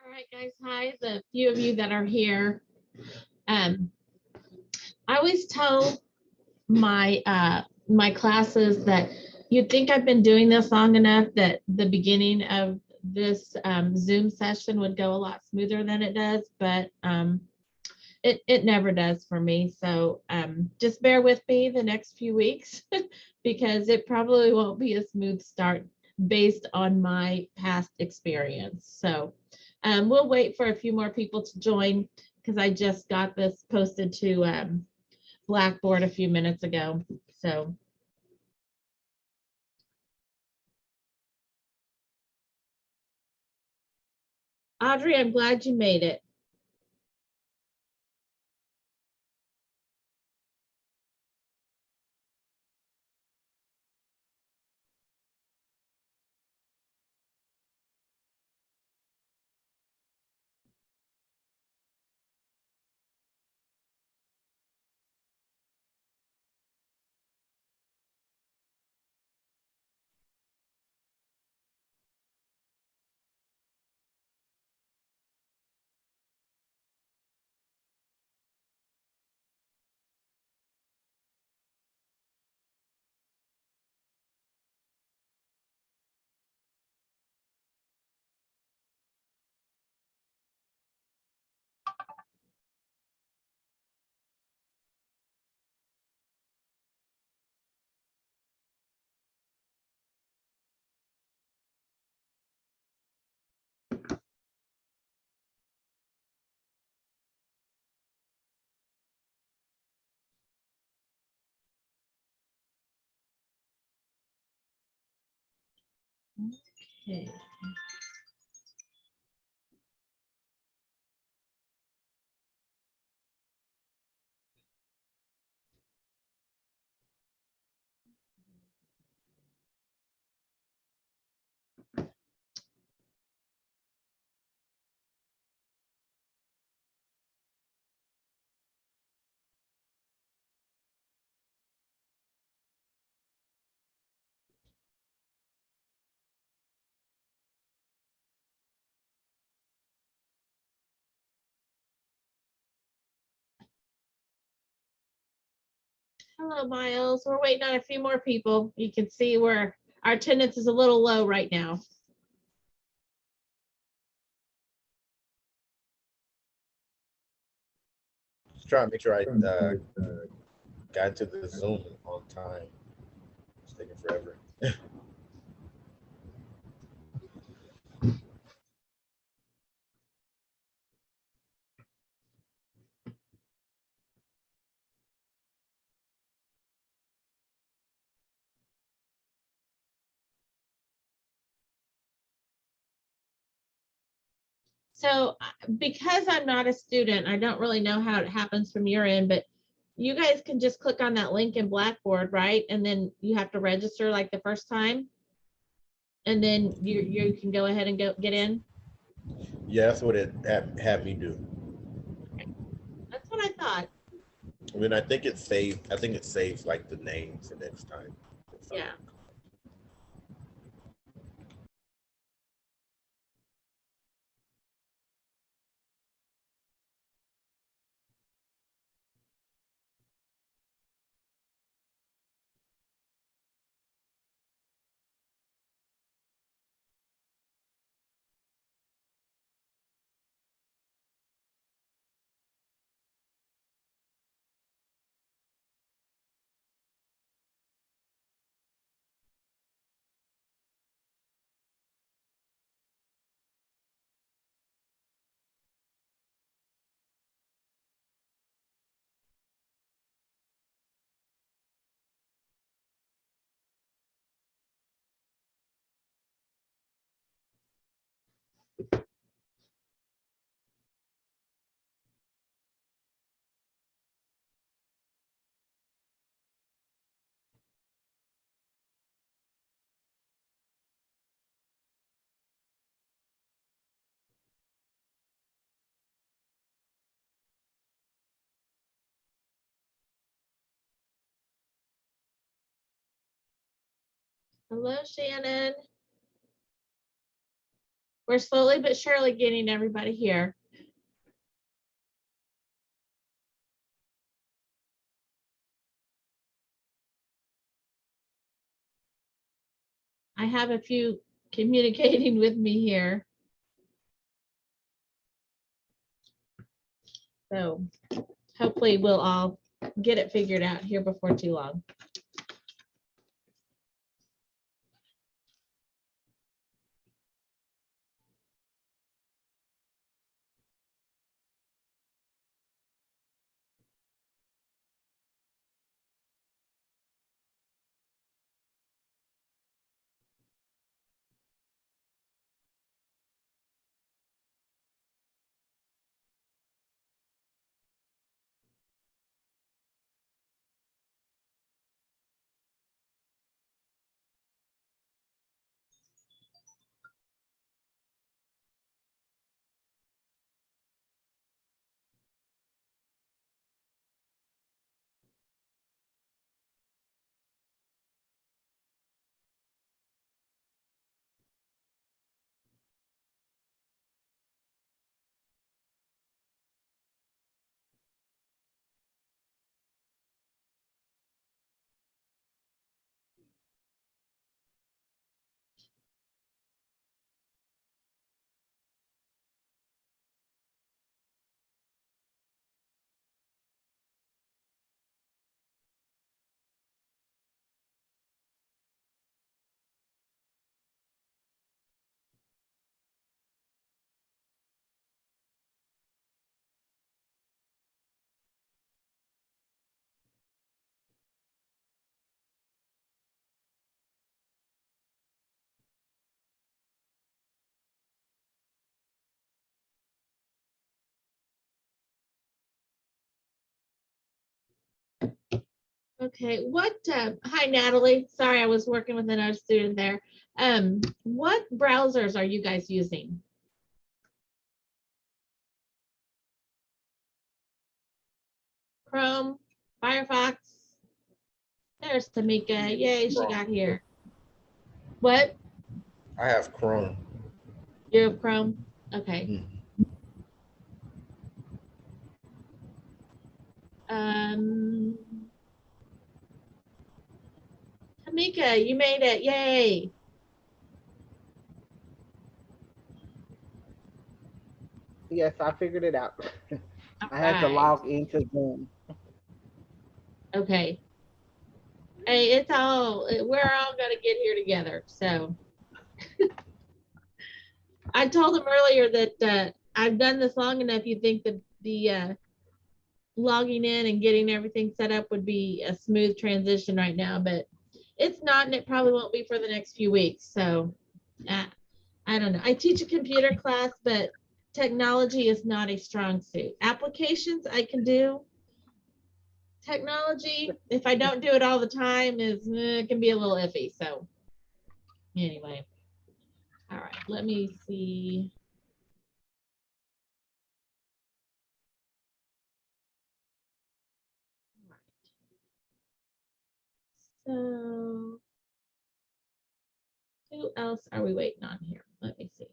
All right, guys. Hi, the few of you that are here. I always tell my my classes that you'd think I've been doing this long enough that the beginning of this Zoom session would go a lot smoother than it does, but it never does for me. So just bear with me the next few weeks because it probably won't be a smooth start based on my past experience. So we'll wait for a few more people to join because I just got this posted to Blackboard a few minutes ago. So Audrey, I'm glad you made it. Okay. Hello, Miles. We're waiting on a few more people. You can see where our attendance is a little low right now. Just trying to make sure I got to the Zoom on time. It's taking forever. So because I'm not a student, I don't really know how it happens from your end, but you guys can just click on that link in Blackboard, right? And then you have to register like the first time. And then you can go ahead and get in. Yeah, that's what it had me do. That's what I thought. I mean, I think it saved. I think it saves like the name for next time. Yeah. Hello, Shannon. We're slowly but surely getting everybody here. I have a few communicating with me here. So hopefully we'll all get it figured out here before too long. Okay, hi Natalie. Sorry, I was working with another student there. What browsers are you guys using? Chrome, Firefox. There's Tamika. Yay, she got here. What? I have Chrome. You have Chrome? Okay. Tamika, you made it. Yay. Yes, I figured it out. All I had to right. log into Zoom. Okay. Hey, we're all gonna get here together. So I told them earlier that I've done this long enough. You think that the logging in and getting everything set up would be a smooth transition right now, but it's not, and it probably won't be for the next few weeks. So I don't know. I teach a computer class, but technology is not a strong suit. Applications I can do. Technology, if I don't do it all the time, it can be a little iffy. So anyway, all right, let me see. So who else are we waiting on here? Let me see.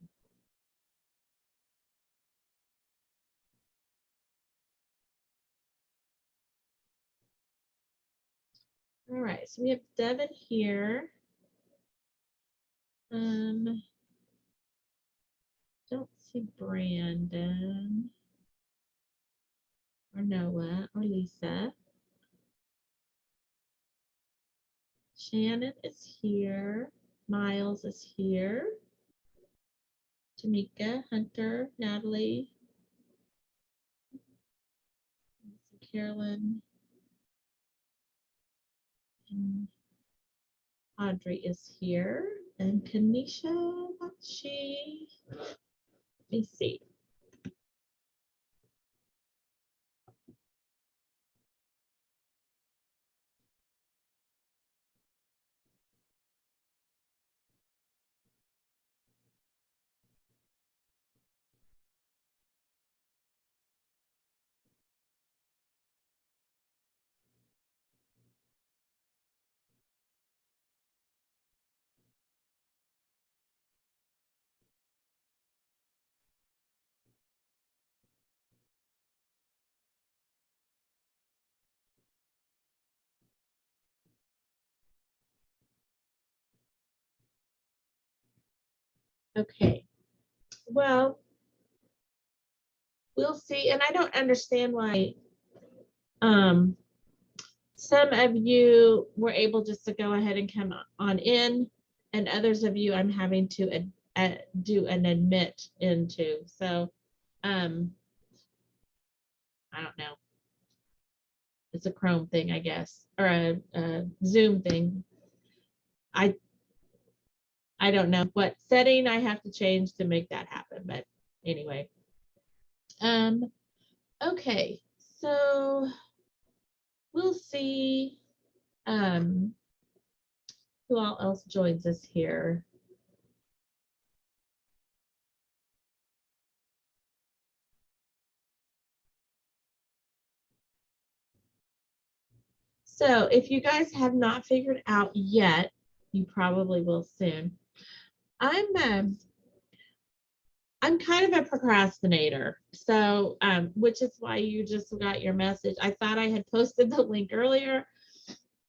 All right, so we have Devin here. Don't see Brandon or Noah or Lisa. Shannon is here. Miles is here. Tamika, Hunter, Natalie, Carolyn, and Audrey is here. And Kanisha, what's she? Let me see. Okay, well, we'll see. And I don't understand why some of you were able just to go ahead and come on in, and others of you I'm having to do an admit into. So I don't know. It's a Chrome thing, I guess, or a Zoom thing. I don't know what setting I have to change to make that happen, but anyway. Okay, so we'll see who all else joins us here. So if you guys have not figured out yet, you probably will soon. I'm kind of a procrastinator, so which is why you just got your message. I thought I had posted the link earlier,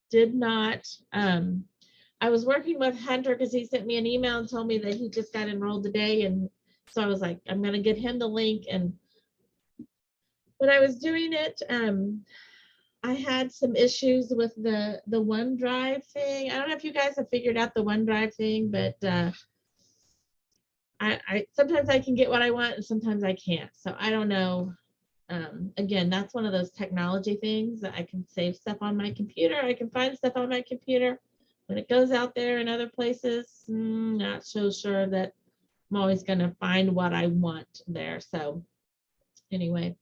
did not. I was working with Hunter because he sent me an email and told me that he just got enrolled today, and so I was like, I'm gonna get him the link. And when I was doing it, I had some issues with the OneDrive thing. I don't know if you guys have figured out the OneDrive thing, but I sometimes I can get what I want and sometimes I can't. So I don't know. Again, that's one of those technology things that I can save stuff on my computer. I can find stuff on my computer. When it goes out there in other places, not so sure that I'm always going to find what I want there. So anyway,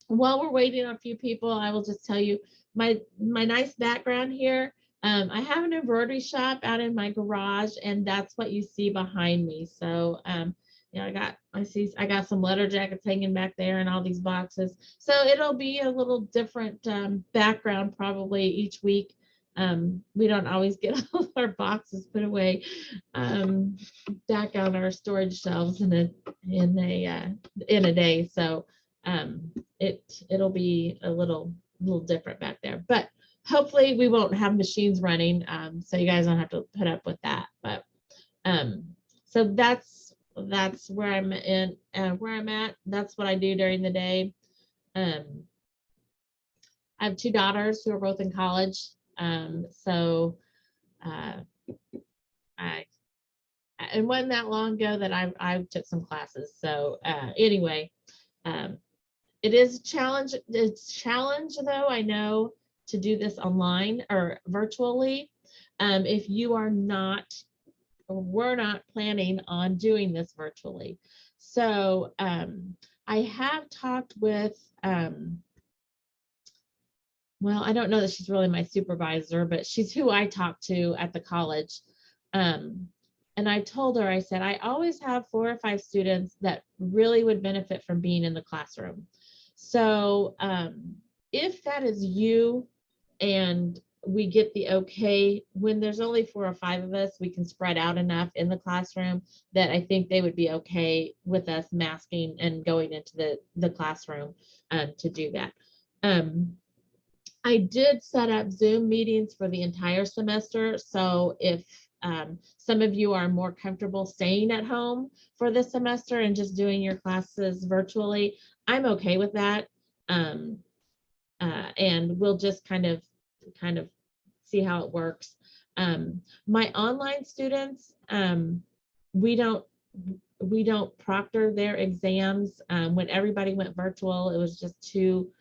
while we're waiting on a few people, I will just tell you my nice background here. I have an embroidery shop out in my garage, and that's what you see behind me. So yeah, I got some letter jackets hanging back there and all these boxes. So it'll be a little different background probably each week. We don't always get all our boxes put away back on our storage shelves in a day. So it'll be a little different back there, but hopefully we won't have machines running, so you guys don't have to put up with that. But so that's where I'm at. That's what I do during the day. I have two daughters who are both in college, so it wasn't that long ago that I took some classes. So anyway, it is a challenge. It's a challenge, though, I know, to do this online or virtually. If you are not, or we're not planning on doing this virtually. So I have talked with, well, I don't know that she's really my supervisor, but she's who I talk to at the college. And I told her, I said, I always have 4 or 5 students that really would benefit from being in the classroom. So if that is you and we get the okay, when there's only 4 or 5 of us, we can spread out enough in the classroom that I think they would be okay with us masking and going into the classroom to do that. I did set up Zoom meetings for the entire semester. So if some of you are more comfortable staying at home for this semester and just doing your classes virtually, I'm okay with that. And we'll just kind of see how it works. My online students, we don't proctor their exams. When everybody went virtual, it was just too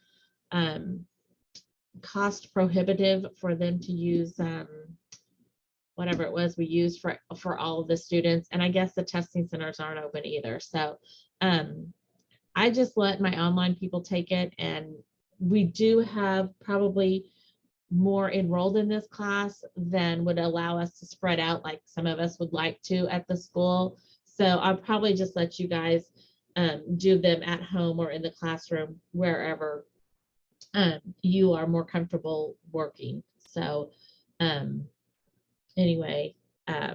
cost prohibitive for them to use whatever it was we used for all of the students. And I guess the testing centers aren't open either. So I just let my online people take it, and we do have probably more enrolled in this class than would allow us to spread out like some of us would like to at the school. So I'll probably just let you guys do them at home or in the classroom, wherever you are more comfortable working. So anyway, I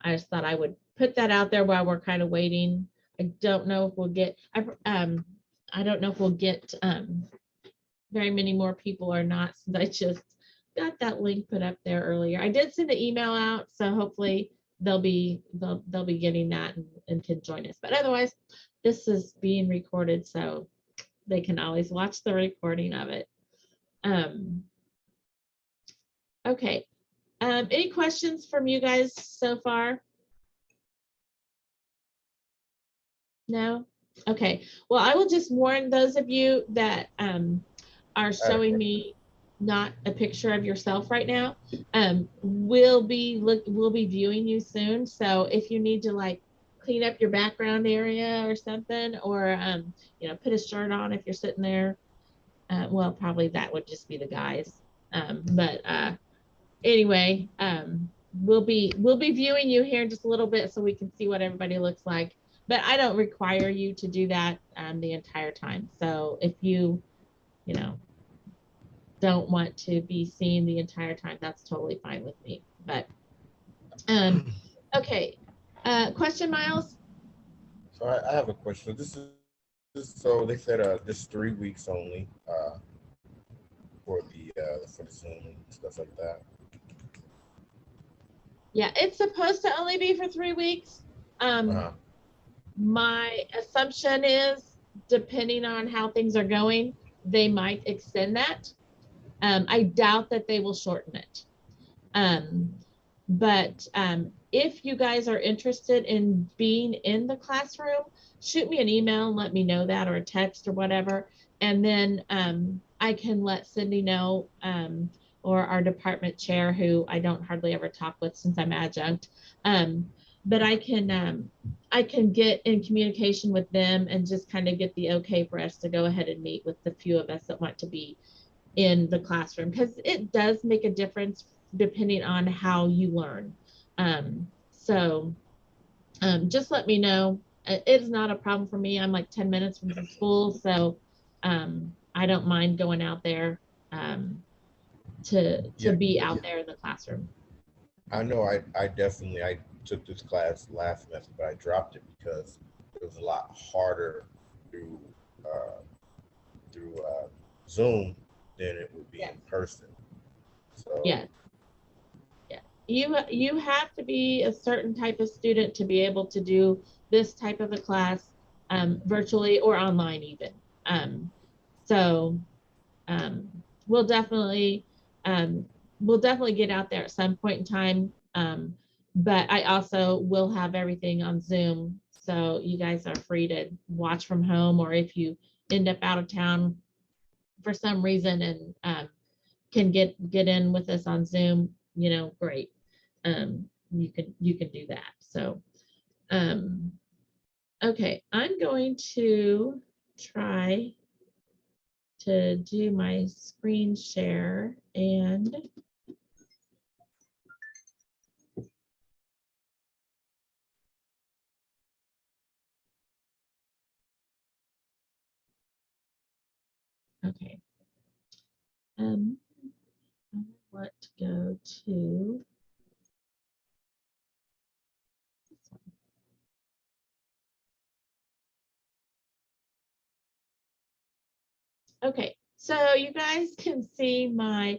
just thought I would put that out there while we're kind of waiting. I don't know if we'll get, I don't know if we'll get very many more people or not, since I just got that link put up there earlier. I did send an email out, so hopefully they'll be getting that and can join us. But otherwise, this is being recorded, so they can always watch the recording of it. Okay. Any questions from you guys so far? No? Okay. Well, I will just warn those of you that are showing me not a picture of yourself right now. We'll be viewing you soon. So if you need to like clean up your background area or something, or you know, put a shirt on if you're sitting there. Well, probably that would just be the guys. Anyway, we'll be viewing you here in just a little bit so we can see what everybody looks like. But I don't require you to do that the entire time. So if you know, don't want to be seen the entire time, that's totally fine with me. But okay, question, Miles? So I have a question. This is so they said just 3 weeks only for the Zoom and stuff like that. Yeah, it's supposed to only be for 3 weeks. My assumption is, depending on how things are going, they might extend that. I doubt that they will shorten it. But if you guys are interested in being in the classroom, shoot me an email and let me know that, or a text or whatever. And then I can let Cindy know, or our department chair, who I don't hardly ever talk with since I'm adjunct. But I can get in communication with them and just kind of get the okay for us to go ahead and meet with the few of us that want to be in the classroom, because it does make a difference depending on how you learn. So just let me know. It's not a problem for me. I'm like 10 minutes from the school, so I don't mind going out there to be out there in the classroom. I know I definitely took this class last semester, but I dropped it because it was a lot harder through Zoom than it would be in person. So yeah. You have to be a certain type of student to be able to do this type of a class virtually or online even. So we'll definitely get out there at some point in time. But I also will have everything on Zoom, so you guys are free to watch from home, or if you end up out of town for some reason and can get in with us on Zoom, you know, great. You can do that. So okay, I'm going to try to do my screen share, and okay. I want to go to okay, so you guys can see my,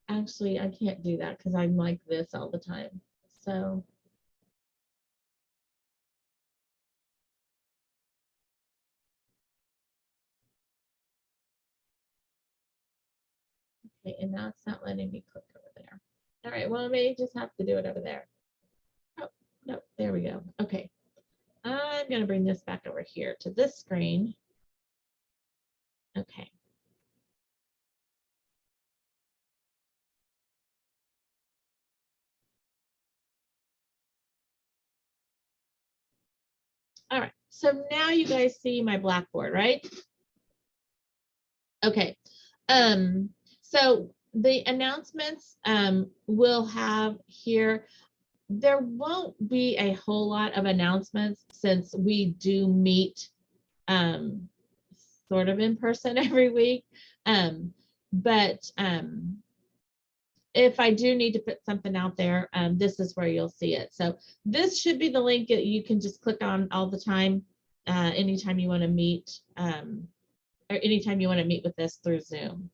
actually I can't do that because I'm like this all the time. So okay, and now it's not letting me click over there. All right, well, I may just have to do it over there. Oh, no, there we go. Okay, I'm going to bring this back over here to this screen. Okay. All right, so now you guys see my Blackboard, right? Okay. So the announcements we'll have here. There won't be a whole lot of announcements since we do meet sort of in person every week. But if I do need to put something out there, this is where you'll see it. So this should be the link that you can just click on all the time, anytime you want to meet, or anytime you want to meet with us through Zoom.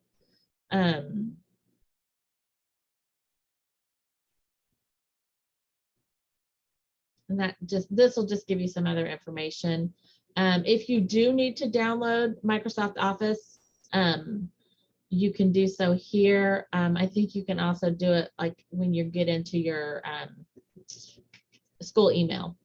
And this will just give you some other information. If you do need to download Microsoft Office, you can do so here. I think you can also do it like when you get into your school email.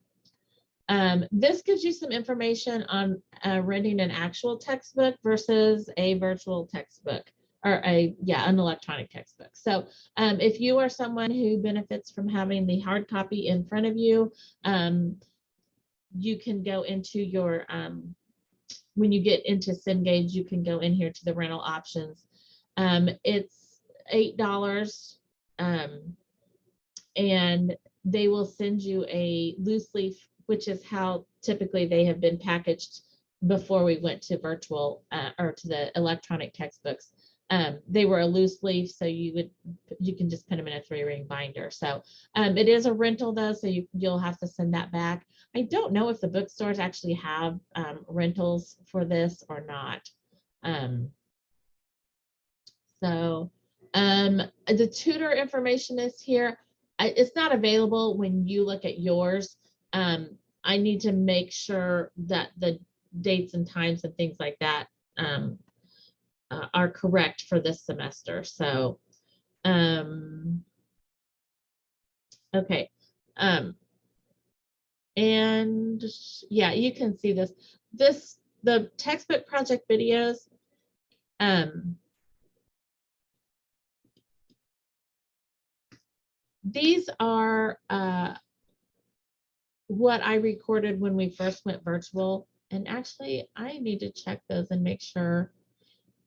This gives you some information on renting an actual textbook versus a virtual textbook, or an electronic textbook. So if you are someone who benefits from having the hard copy in front of you, you can go into your, when you get into Cengage, you can go in here to the rental options. It's $8, and they will send you a loose leaf, which is how typically they have been packaged before we went to virtual or to the electronic textbooks. They were a loose leaf, so you can just put them in a 3-ring binder. So it is a rental though, so you'll have to send that back. I don't know if the bookstores actually have rentals for this or not. The tutor information is here. It's not available when you look at yours. I need to make sure that the dates and times and things like that are correct for this semester. So, okay. And yeah, you can see this. The textbook project videos, these are what I recorded when we first went virtual. And actually, I need to check those and make sure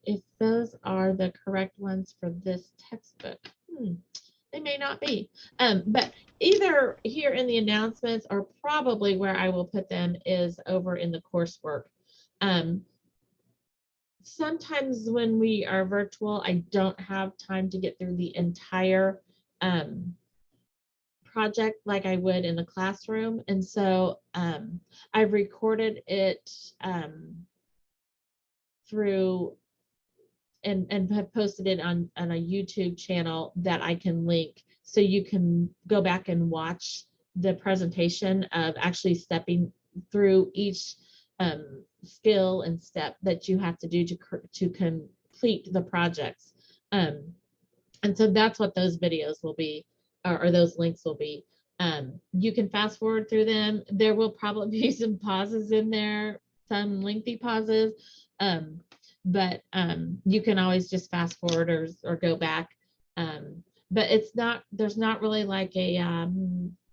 if those are the correct ones for this textbook. They may not be. But either here in the announcements or probably where I will put them is over in the coursework. Sometimes when we are virtual, I don't have time to get through the entire project like I would in the classroom. And so I've recorded it through and have posted it on a YouTube channel that I can link, so you can go back and watch the presentation of actually stepping through each skill and step that you have to do to complete the projects. And so that's what those videos will be, or those links will be. You can fast forward through them. There will probably be some pauses in there, some lengthy pauses, but you can always just fast forward or go back. But there's not really like a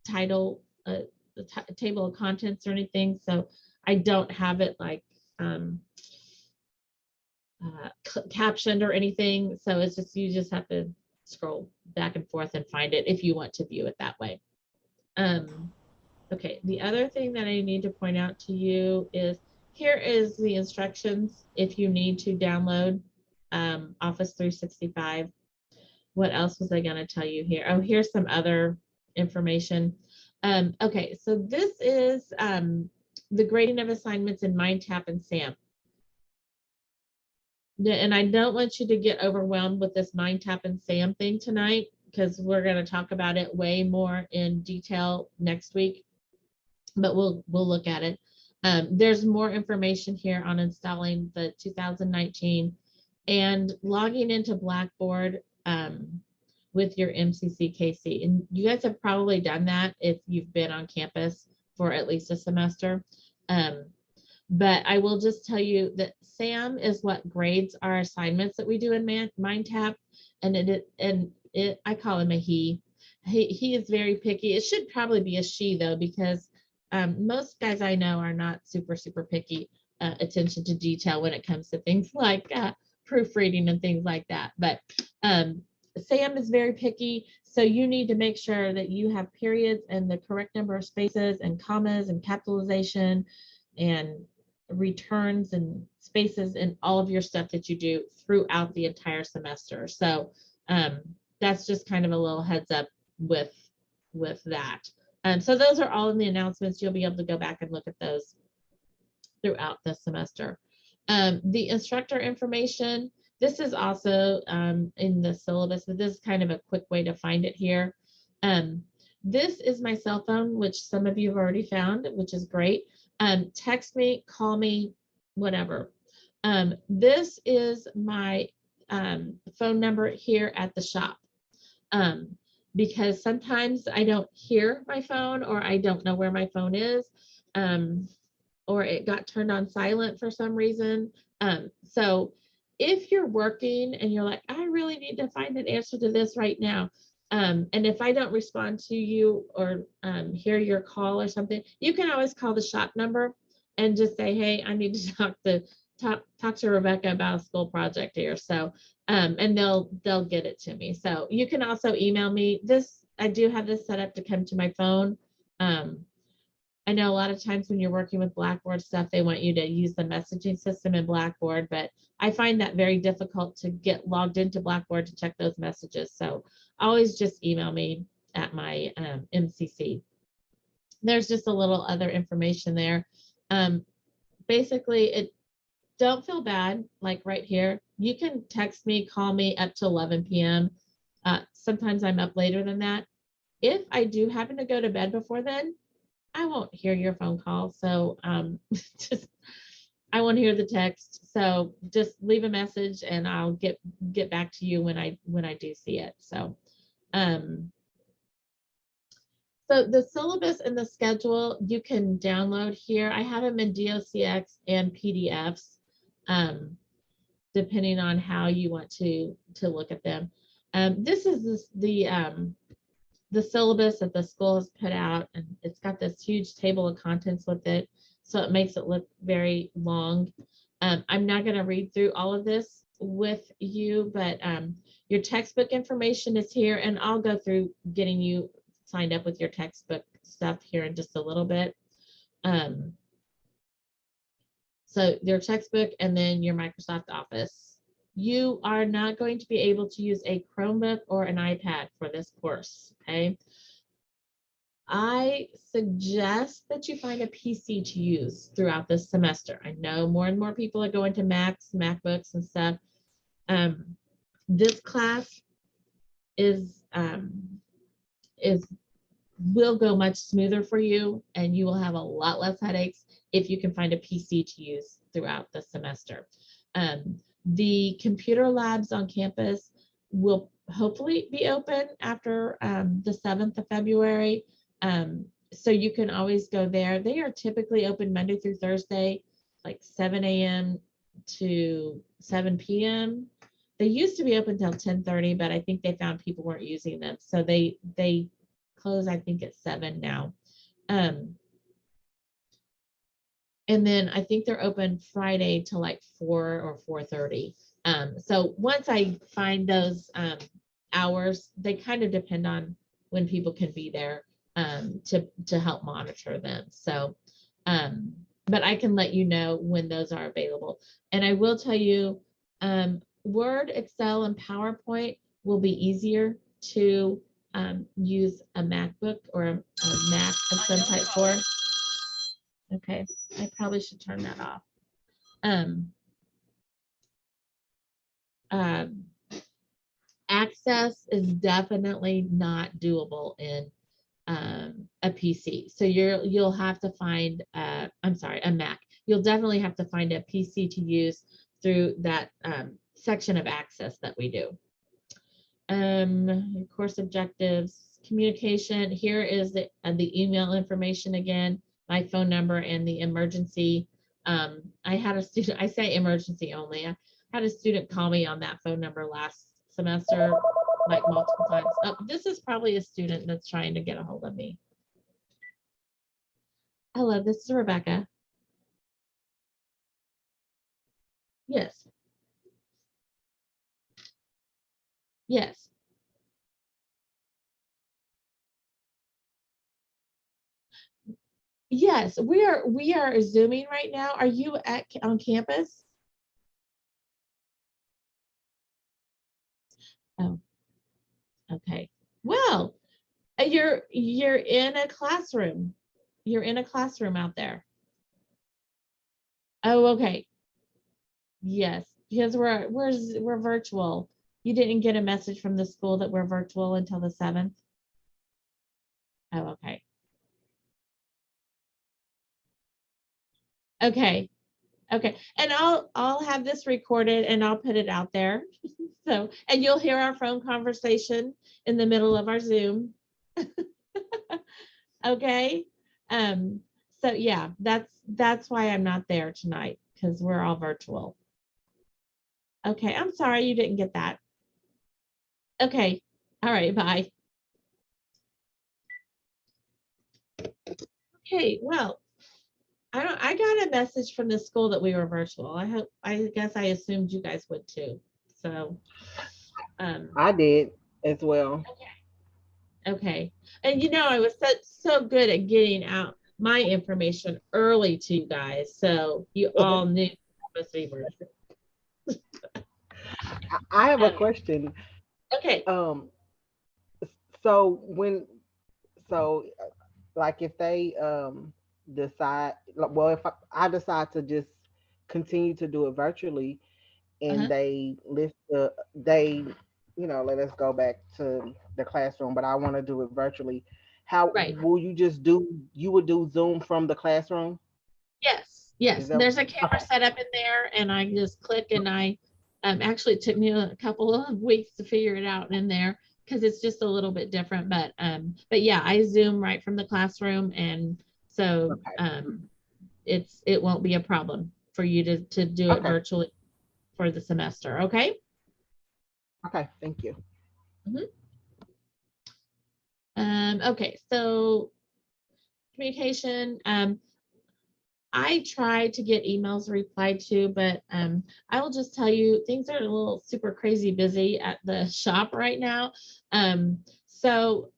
title, a table of contents or anything. So I don't have it like captioned or anything. So it's just, you just have to scroll back and forth and find it if you want to view it that way. Okay, the other thing that I need to point out to you is here is the instructions if you need to download Office 365. What else was I going to tell you here? Oh, here's some other information. Okay, so this is the grading of assignments in MindTap and SAM. And I don't want you to get overwhelmed with this MindTap and SAM thing tonight, because we're going to talk about it way more in detail next week, but we'll look at it. There's more information here on installing the 2019 and logging into Blackboard with your MCC-KC. And you guys have probably done that if you've been on campus for at least a semester. But I will just tell you that SAM is what grades our assignments that we do in MindTap, and I call him a he. He is very picky. It should probably be a she though, because most guys I know are not super picky, attention to detail when it comes to things like proofreading and things like that. But Sam is very picky, so you need to make sure that you have periods and the correct number of spaces and commas and capitalization and returns and spaces and all of your stuff that you do throughout the entire semester. So that's just kind of a little heads up with that. So those are all in the announcements. You'll be able to go back and look at those throughout the semester. The instructor information, this is also in the syllabus, but this is kind of a quick way to find it here. This is my cell phone, which some of you have already found, which is great. Text me, call me, whatever. This is my phone number here at the shop. Because sometimes I don't hear my phone, or I don't know where my phone is, or it got turned on silent for some reason. So if you're working and you're like, I really need to find an answer to this right now, and if I don't respond to you or hear your call or something, you can always call the shop number and just say, hey, I need to talk to Rebecca about a school project here. So and they'll get it to me. So you can also email me. I do have this set up to come to my phone. I know a lot of times when you're working with Blackboard stuff, they want you to use the messaging system in Blackboard, but I find that very difficult to get logged into Blackboard to check those messages. So always just email me at my MCC. There's just a little other information there. Basically, don't feel bad, like right here. You can text me, call me up to 11 p.m. Sometimes I'm up later than that. If I do happen to go to bed before then, I won't hear your phone call. So I won't hear the text. So just leave a message and I'll get back to you when I do see it. So so the syllabus and the schedule you can download here. I have them in DOCX and PDFs, depending on how you want to look at them. This is the syllabus that the school has put out, and it's got this huge table of contents with it, so it makes it look very long. I'm not going to read through all of this with you, but your textbook information is here, and I'll go through getting you signed up with your textbook stuff here in just a little bit. So your textbook and then your Microsoft Office. You are not going to be able to use a Chromebook or an iPad for this course, okay? I suggest that you find a PC to use throughout this semester. I know more and more people are going to Macs, MacBooks and stuff. This class will go much smoother for you, and you will have a lot less headaches if you can find a PC to use throughout the semester. The computer labs on campus will hopefully be open after the 7th of February. So you can always go there. They are typically open Monday through Thursday, like 7 a.m. to 7 p.m. They used to be open till 10:30, but I think they found people weren't using them. So they close, I think, at 7 now. And then I think they're open Friday till like 4 or 4:30. So once I find those hours, they kind of depend on when people can be there to help monitor them. So, but I can let you know when those are available. And I will tell you, Word, Excel, and PowerPoint will be easier to use a MacBook or a Mac of some type for. Okay, I probably should turn that off. Access is definitely not doable in a PC. So you'll have to find, a Mac. You'll definitely have to find a PC to use through that section of Access that we do. Your course objectives, communication. Here is the email information again, my phone number, and the emergency. I had a student, I say emergency only. I had a student call me on that phone number last semester, like multiple times. Oh, this is probably a student that's trying to get a hold of me. Hello, this is Rebecca. Yes. Yes. Yes, we are Zooming right now. Are you on campus? Oh, okay. Well, you're in a classroom. You're in a classroom out there. Oh, okay. Yes, because we're virtual. You didn't get a message from the school that we're virtual until the 7th. Oh, okay. Okay. Okay. And I'll have this recorded and I'll put it out there. So, and you'll hear our phone conversation in the middle of our Zoom. Okay. So yeah, that's why I'm not there tonight, because we're all virtual. Okay, I'm sorry you didn't get that. Okay. All right, bye. Okay, well, I got a message from the school that we were virtual. I guess I assumed you guys would too. So I did as well. okay. And I was so good at getting out my information early to you guys. So you all knew I was virtual. I have a question. Okay. So like if they decide, well, if I decide to just continue to do it virtually, and they list let us go back to the classroom, but I want to do it virtually. How Right. will you would do Zoom from the classroom? Yes. Is that There's a camera set up in there, and I just click, and I actually it took me a couple of weeks to figure it out in there, because it's just a little bit different. But yeah, I Zoom right from the classroom, and so it won't be a problem for you to do it virtually for the semester. Okay. Okay, thank you. Okay, so communication. I try to get emails replied to, but I will just tell you, things are a little super crazy busy at the shop right now. So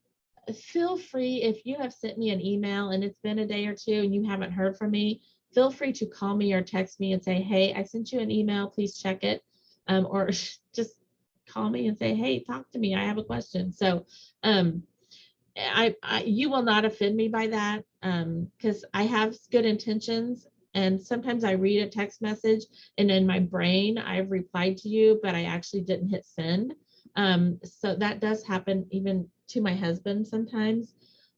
feel free, if you have sent me an email and it's been a day or two and you haven't heard from me, feel free to call me or text me and say, hey, I sent you an email, please check it. Or just call me and say, hey, talk to me, I have a question. So you will not offend me by that, because I have good intentions, and sometimes I read a text message and in my brain I've replied to you, but I actually didn't hit send. So that does happen even to my husband sometimes.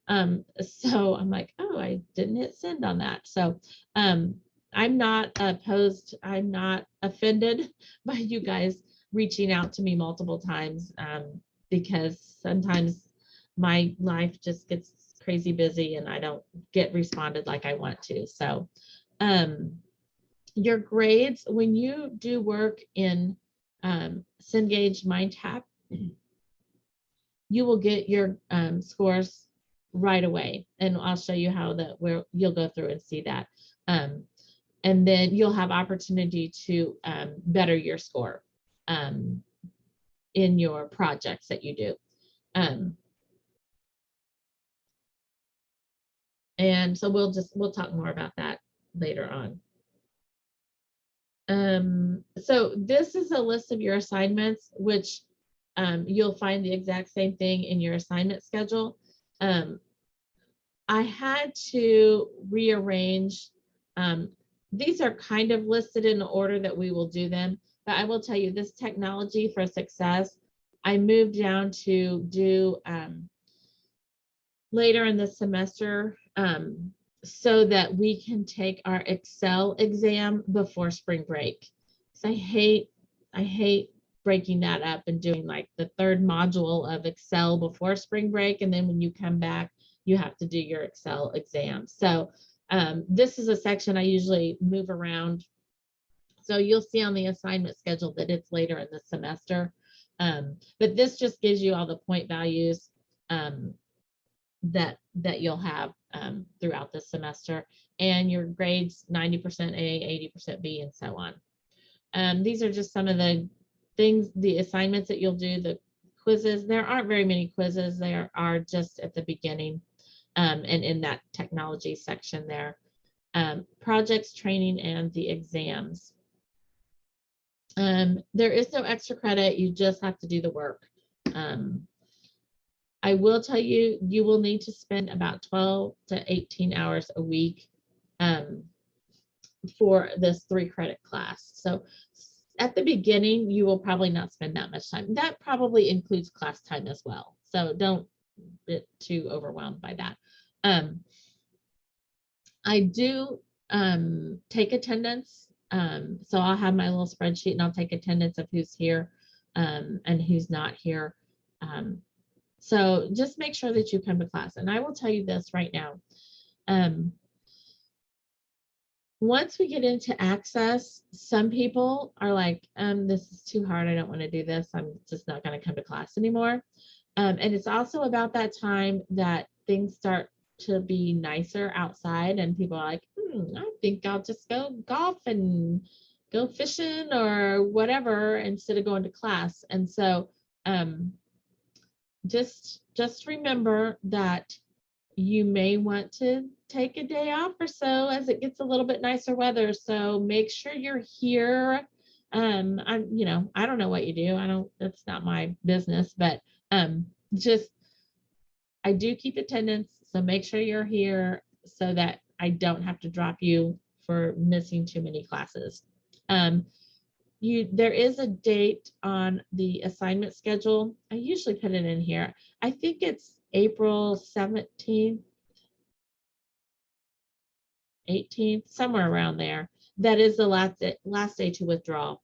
So I'm like, oh, I didn't hit send on that. So I'm not opposed, I'm not offended by you guys reaching out to me multiple times, because sometimes my life just gets crazy busy and I don't get responded like I want to. So your grades, when you do work in Cengage MindTap, you will get your scores right away. And I'll show you how where you'll go through and see that. And then you'll have opportunity to better your score in your projects that you do. And so we'll talk more about that later on. So this is a list of your assignments, which you'll find the exact same thing in your assignment schedule. I had to rearrange. These are kind of listed in the order that we will do them, but I will tell you, this technology for success, I moved down to do later in the semester, so that we can take our Excel exam before spring break. So I hate breaking that up and doing like the third module of Excel before spring break, and then when you come back, you have to do your Excel exam. So this is a section I usually move around. So you'll see on the assignment schedule that it's later in the semester. But this just gives you all the point values that you'll have throughout the semester, and your grades 90% A, 80% B, and so on. These are just some of the things, the assignments that you'll do, the quizzes. There aren't very many quizzes. There are just at the beginning and in that technology section there. Projects, training, and the exams. There is no extra credit. You just have to do the work. I will tell you, you will need to spend about 12 to 18 hours a week for this 3-credit class. So at the beginning, you will probably not spend that much time. That probably includes class time as well. So don't bit too overwhelmed by that. I do take attendance. So I'll have my little spreadsheet and I'll take attendance of who's here and who's not here. So just make sure that you come to class. And I will tell you this right now. Once we get into access, some people are like, this is too hard. I don't want to do this. I'm just not going to come to class anymore. And it's also about that time that things start to be nicer outside and people are like, I think I'll just go golf and go fishing or whatever instead of going to class. And so just remember that you may want to take a day off or so as it gets a little bit nicer weather. So make sure you're here. I don't know what you do. That's not my business, but I do keep attendance. So make sure you're here so that I don't have to drop you for missing too many classes. There is a date on the assignment schedule. I usually put it in here. I think it's April 17th, 18th, somewhere around there. That is the last day to withdraw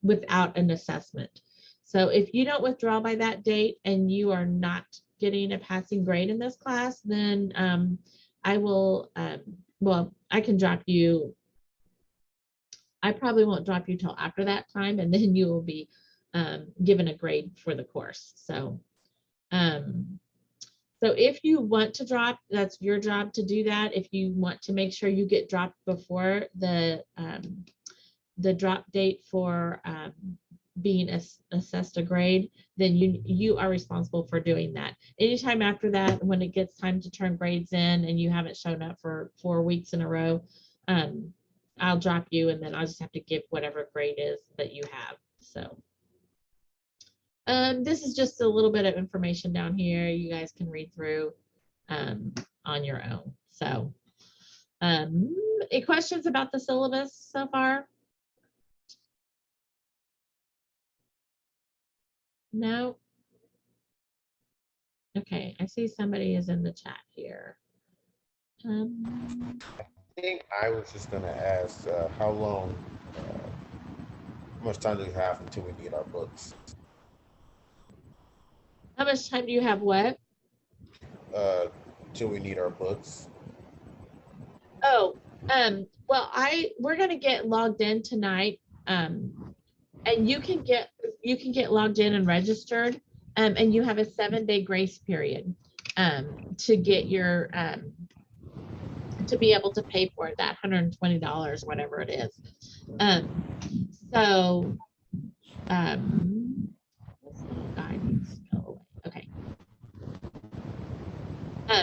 without an assessment. So if you don't withdraw by that date and you are not getting a passing grade in this class, then I will, I can drop you. I probably won't drop you till after that time, and then you will be given a grade for the course. So, so if you want to drop, that's your job to do that. If you want to make sure you get dropped before the drop date for being assessed a grade, then you are responsible for doing that. Anytime after that, when it gets time to turn grades in and you haven't shown up for 4 weeks in a row, I'll drop you and then I'll just have to give whatever grade is that you have. So this is just a little bit of information down here. You guys can read through on your own. So any questions about the syllabus so far? No? Okay, I see somebody is in the chat here. I think I was just going to ask how much time do we have until we need our books? How much time do you have what? Till we need our books. Oh, well, we're going to get logged in tonight. And you can get logged in and registered, and you have a 7-day grace period to get your to be able to pay for it, that $120, whatever it is. So okay.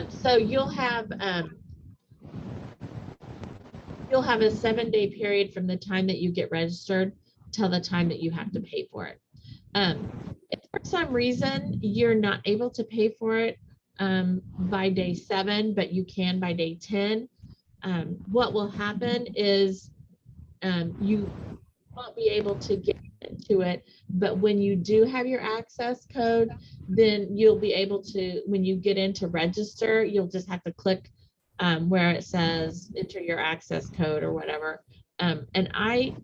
So you'll have a 7-day period from the time that you get registered till the time that you have to pay for it. If for some reason you're not able to pay for it by day 7, but you can by day 10, what will happen is you won't be able to get into it, but when you do have your access code, then you'll be able to, when you get into register, you'll just have to click where it says enter your access code or whatever. And I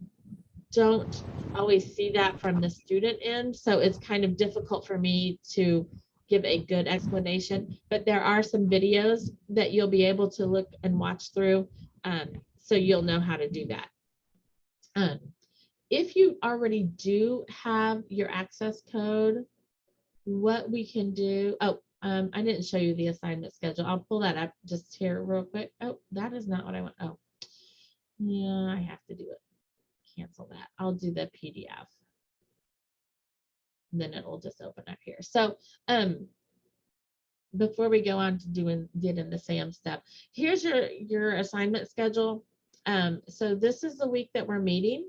don't always see that from the student end, so it's kind of difficult for me to give a good explanation, but there are some videos that you'll be able to look and watch through, so you'll know how to do that. If you already do have your access code, what we can do, I didn't show you the assignment schedule. I'll pull that up just here real quick. Oh, that is not what I want. Oh, yeah, I have to do it. Cancel that. I'll do the PDF. And then it will just open up here. So before we go on to getting the SAM stuff, here's your assignment schedule. So this is the week that we're meeting.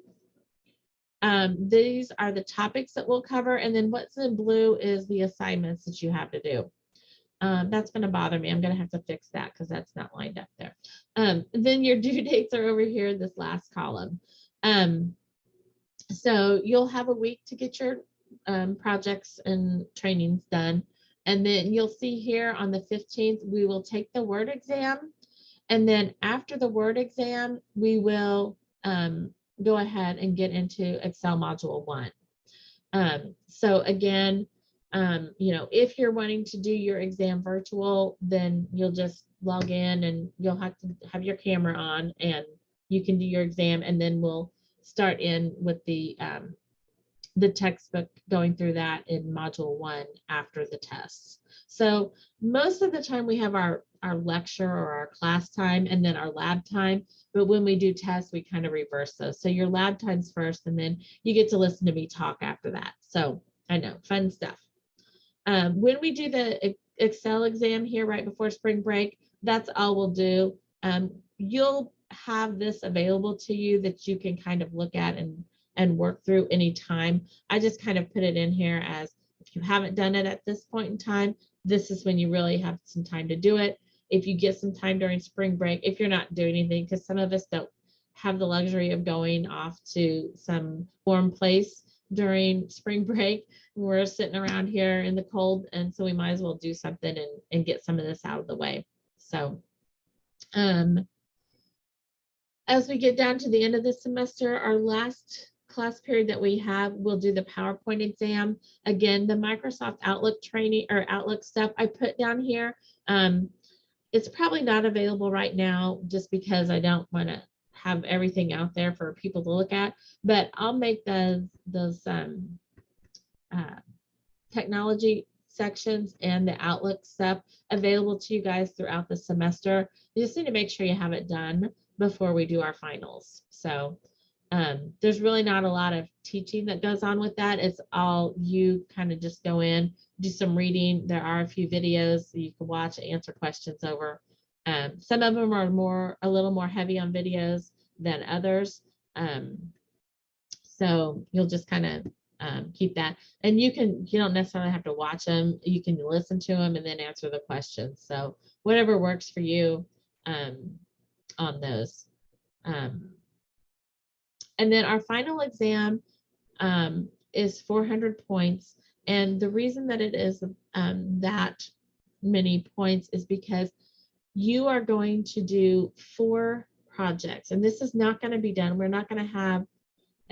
These are the topics that we'll cover, and then what's in blue is the assignments that you have to do. That's going to bother me. I'm going to have to fix that because that's not lined up there. Then your due dates are over here in this last column. So you'll have a week to get your projects and trainings done. And then you'll see here on the 15th, we will take the word exam. And then after the word exam, we will go ahead and get into Excel Module 1. So again, if you're wanting to do your exam virtual, then you'll just log in and you'll have to have your camera on and you can do your exam, and then we'll start in with the textbook, going through that in Module 1 after the tests. So most of the time we have our lecture or our class time and then our lab time, but when we do tests, we kind of reverse those. So your lab time's first, and then you get to listen to me talk after that. So I know, fun stuff. When we do the Excel exam here right before spring break, that's all we'll do. You'll have this available to you that you can kind of look at and work through anytime. I just kind of put it in here as, if you haven't done it at this point in time, this is when you really have some time to do it. If you get some time during spring break, if you're not doing anything, because some of us don't have the luxury of going off to some warm place during spring break, we're sitting around here in the cold, and so we might as well do something and get some of this out of the way. So as we get down to the end of the semester, our last class period that we have, we'll do the PowerPoint exam. Again, the Microsoft Outlook training or Outlook stuff I put down here. It's probably not available right now just because I don't want to have everything out there for people to look at, but I'll make those technology sections and the Outlook stuff available to you guys throughout the semester. You just need to make sure you have it done before we do our finals. So there's really not a lot of teaching that goes on with that. It's all you kind of just go in, do some reading. There are a few videos that you can watch, answer questions over. Some of them are a little more heavy on videos than others. So you'll just kind of keep that. And you don't necessarily have to watch them. You can listen to them and then answer the questions. So whatever works for you on those. And then our final exam is 400 points. And the reason that it is that many points is because you are going to do 4 projects. And this is not going to be done. We're not going to have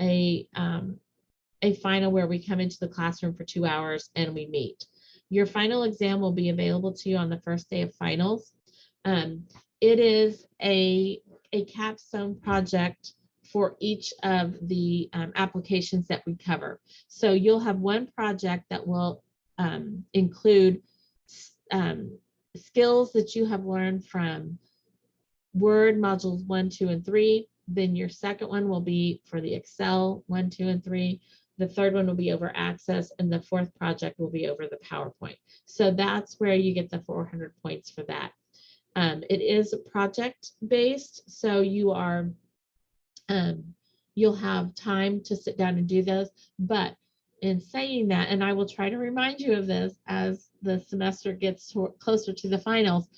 a final where we come into the classroom for 2 hours and we meet. Your final exam will be available to you on the first day of finals. It is a capstone project for each of the applications that we cover. So you'll have one project that will include skills that you have learned from Word modules 1, 2, and 3. Then your second one will be for the Excel 1, 2, and 3. The third one will be over Access, and the fourth project will be over the PowerPoint. So that's where you get the 400 points for that. It is project-based, so you are you'll have time to sit down and do those. But in saying that, and I will try to remind you of this as the semester gets closer to the finals,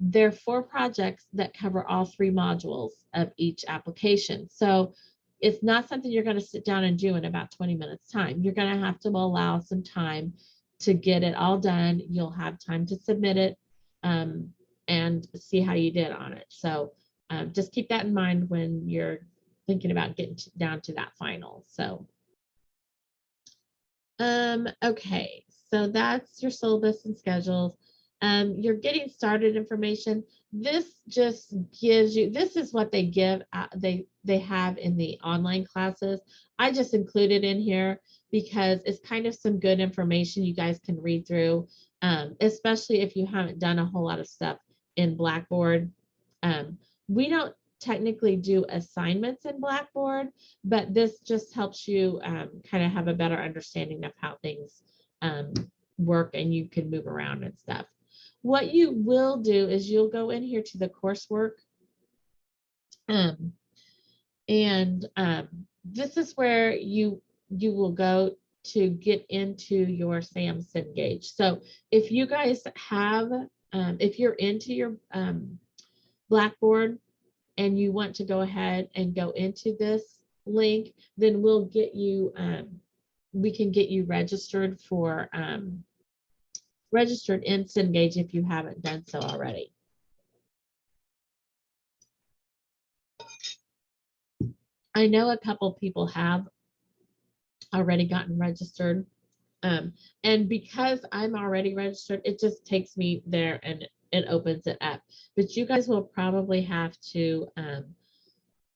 there are 4 projects that cover all 3 modules of each application. So it's not something you're going to sit down and do in about 20 minutes time. You're going to have to allow some time to get it all done. You'll have time to submit it and see how you did on it. So just keep that in mind when you're thinking about getting down to that final. So, okay, so that's your syllabus and schedules. Your getting started information. This just gives you, this is what they give, they have in the online classes. I just included in here because it's kind of some good information you guys can read through, especially if you haven't done a whole lot of stuff in Blackboard. We don't technically do assignments in Blackboard, but this just helps you kind of have a better understanding of how things work, and you can move around and stuff. What you will do is you'll go in here to the coursework, and this is where you will go to get into your SAM Cengage. So if you guys have, if you're into your Blackboard and you want to go ahead and go into this link, then we'll get you, we can get you registered for registered in Cengage if you haven't done so already. I know a couple people have already gotten registered. And because I'm already registered, it just takes me there and it opens it up. But you guys will probably have to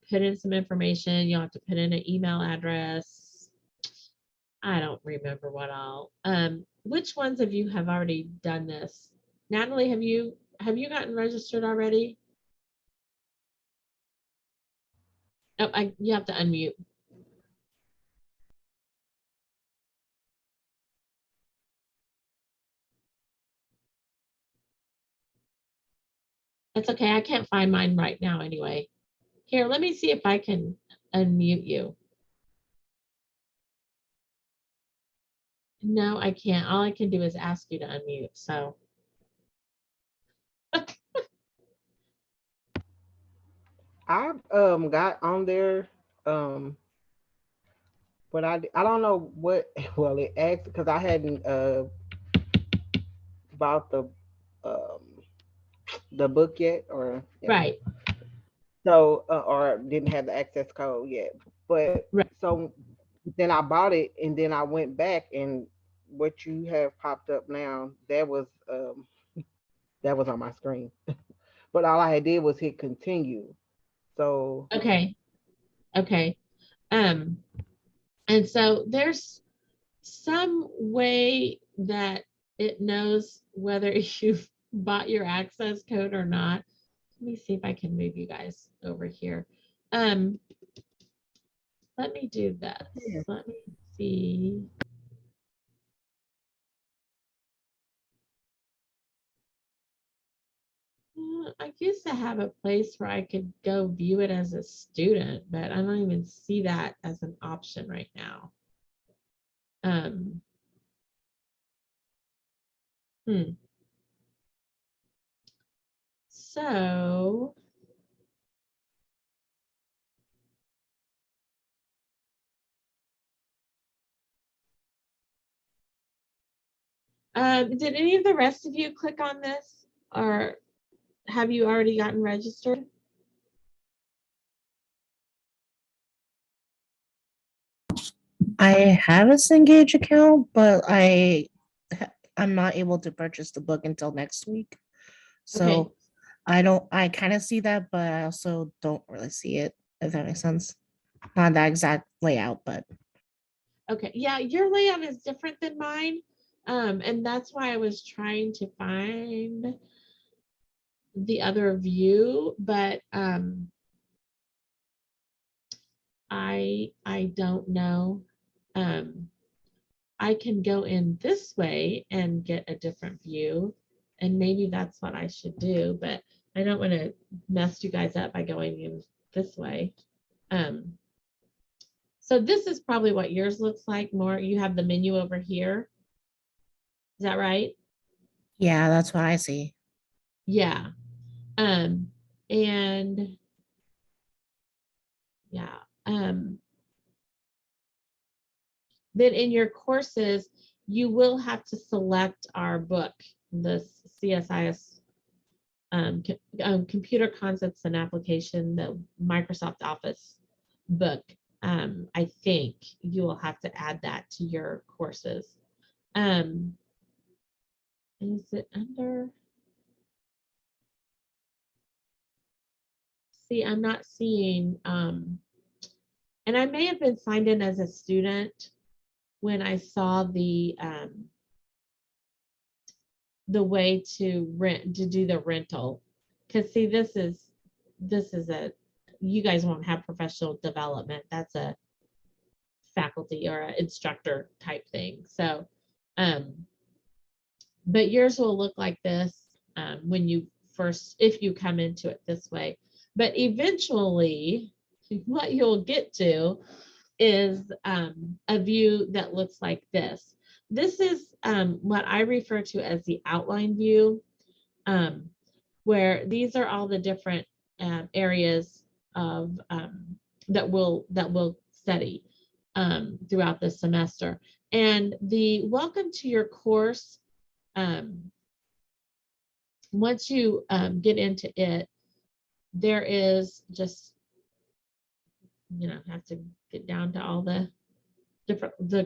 put in some information. You'll have to put in an email address. I don't remember what all. Which ones of you have already done this? Natalie, have you gotten registered already? Oh, you have to unmute. That's okay. I can't find mine right now anyway. Here, let me see if I can unmute you. No, I can't. All I can do is ask you to unmute. So. I got on there, but I don't know what. Well, it asked because I hadn't bought the book yet, or Right. so or didn't have the access code yet. But Right. so then I bought it, and then I went back, and what you have popped up now, that was on my screen. But all I had did was hit continue. So Okay. Okay. And so there's some way that it knows whether you've bought your access code or not. Let me see if I can move you guys over here. Let me do this. Yeah. Let me see. I used to have a place where I could go view it as a student, but I don't even see that as an option right now. So did any of the rest of you click on this, or have you already gotten registered? I have a Cengage account, but I'm not able to purchase the book until next week. So Okay. I kind of see that, but I also don't really see it, if that makes sense. Not that exact layout, but Okay, yeah, your layout is different than mine. And that's why I was trying to find the other view, but I don't know. I can go in this way and get a different view, and maybe that's what I should do, but I don't want to mess you guys up by going in this way. So this is probably what yours looks like more. You have the menu over here. Is that right? yeah, that's what I see. Yeah. And yeah. Then in your courses, you will have to select our book, the CSIS Computer Concepts and Application, the Microsoft Office book. I think you will have to add that to your courses. Is it under? See, I'm not seeing, and I may have been signed in as a student when I saw the way to do the rental. Because see, this is a, you guys won't have professional development. That's a faculty or an instructor type thing. So, but yours will look like this when you first, if you come into it this way. But eventually, what you'll get to is a view that looks like this. This is what I refer to as the outline view, where these are all the different areas of that we'll study throughout the semester. And the welcome to your course once you get into it, there is just, have to get down to all the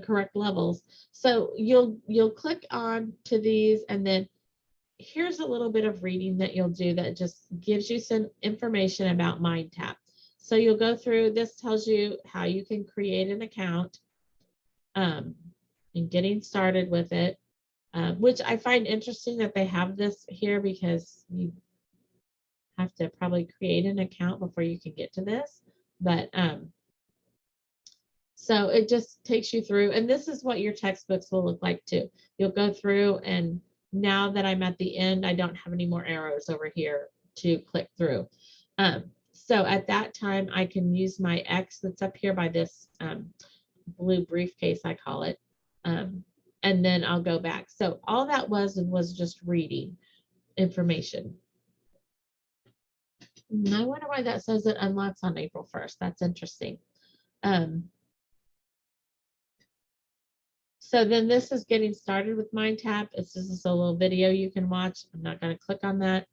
correct levels. So you'll click on to these, and then here's a little bit of reading that you'll do that just gives you some information about MindTap. So you'll go through, this tells you how you can create an account and getting started with it, which I find interesting that they have this here, because you have to probably create an account before you can get to this. But so it just takes you through, and this is what your textbooks will look like too. You'll go through, and now that I'm at the end, I don't have any more arrows over here to click through. So at that time, I can use my X that's up here by this blue briefcase, I call it, and then I'll go back. So all that was just reading information. I wonder why that says it unlocks on April 1st. That's interesting. So then this is getting started with MindTap. It's just a little video you can watch. I'm not going to click on that.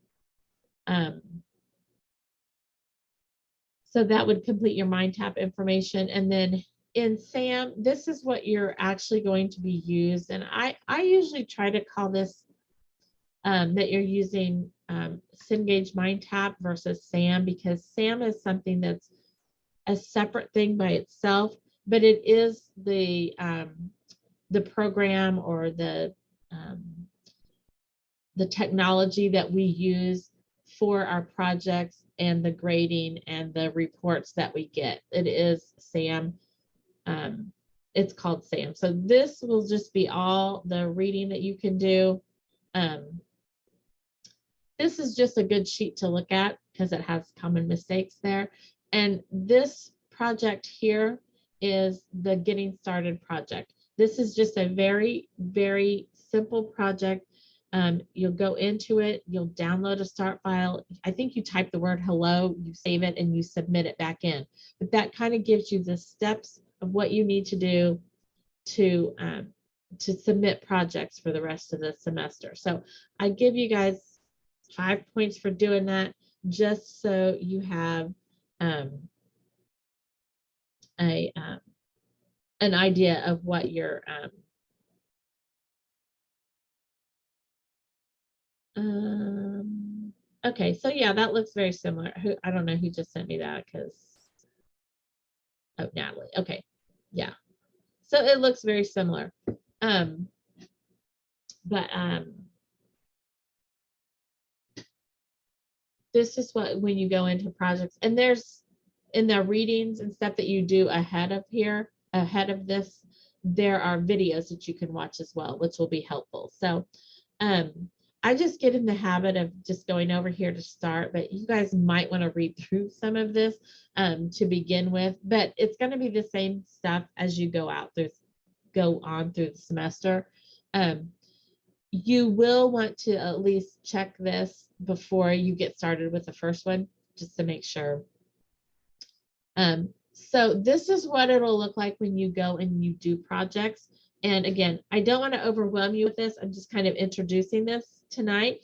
So that would complete your MindTap information. And then in SAM, this is what you're actually going to be used. And I usually try to call this that you're using Cengage MindTap versus SAM, because SAM is something that's a separate thing by itself, but it is the program or the technology that we use for our projects and the grading and the reports that we get. It is SAM. It's called SAM. So this will just be all the reading that you can do. This is just a good sheet to look at because it has common mistakes there. And this project here is the Getting Started project. This is just a very, very simple project. You'll go into it, you'll download a start file. I think you type the word hello, you save it, and you submit it back in. But that kind of gives you the steps of what you need to do to submit projects for the rest of the semester. So I give you guys 5 points for doing that, just so you have an idea of what your okay, so yeah, that looks very similar. I don't know who just sent me that, because Natalie. Okay, yeah, so it looks very similar. This is what, when you go into projects, and there's in the readings and stuff that you do ahead of here, ahead of this, there are videos that you can watch as well, which will be helpful. So I just get in the habit of just going over here to start, but you guys might want to read through some of this to begin with, but it's going to be the same stuff as you go on through the semester. You will want to at least check this before you get started with the first one, just to make sure. So this is what it'll look like when you go and you do projects. And again, I don't want to overwhelm you with this. I'm just kind of introducing this tonight.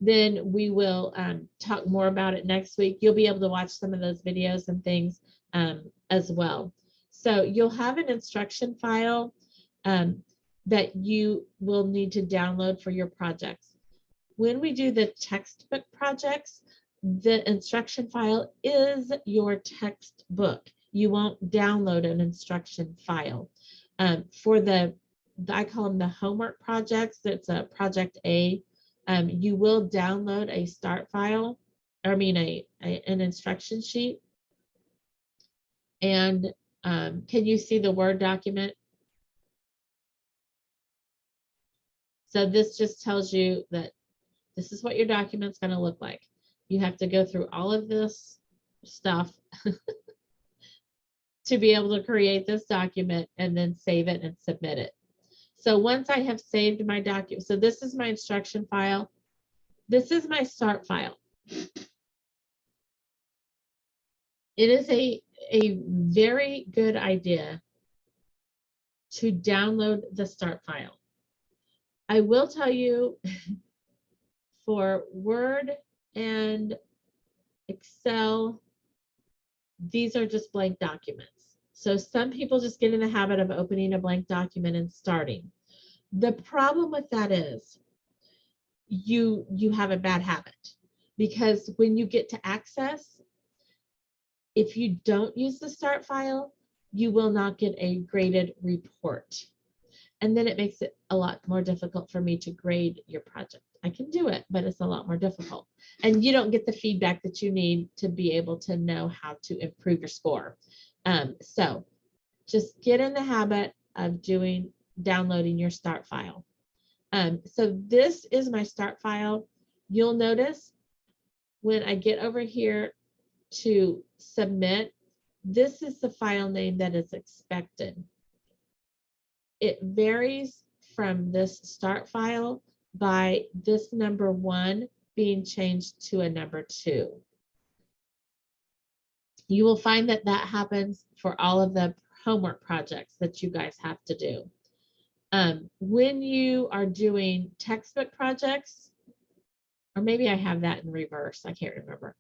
Then we will talk more about it next week. You'll be able to watch some of those videos and things as well. So you'll have an instruction file that you will need to download for your projects. When we do the textbook projects, the instruction file is your textbook. You won't download an instruction file. For I call them the homework projects, that's a project A, you will download a start file, or I mean an instruction sheet. And can you see the Word document? So this just tells you that this is what your document's going to look like. You have to go through all of this stuff to be able to create this document and then save it and submit it. So once I have saved my document, so this is my instruction file. This is my start file. It is a very good idea to download the start file. I will tell you for Word and Excel, these are just blank documents. So some people just get in the habit of opening a blank document and starting. The problem with that is you have a bad habit, because when you get to access, if you don't use the start file, you will not get a graded report. And then it makes it a lot more difficult for me to grade your project. I can do it, but it's a lot more difficult. And you don't get the feedback that you need to be able to know how to improve your score. So just get in the habit of downloading your start file. So this is my start file. You'll notice when I get over here to submit, this is the file name that is expected. It varies from this start file by this number 1 being changed to a number 2. You will find that that happens for all of the homework projects that you guys have to do. When you are doing textbook projects, or maybe I have that in reverse, I can't remember,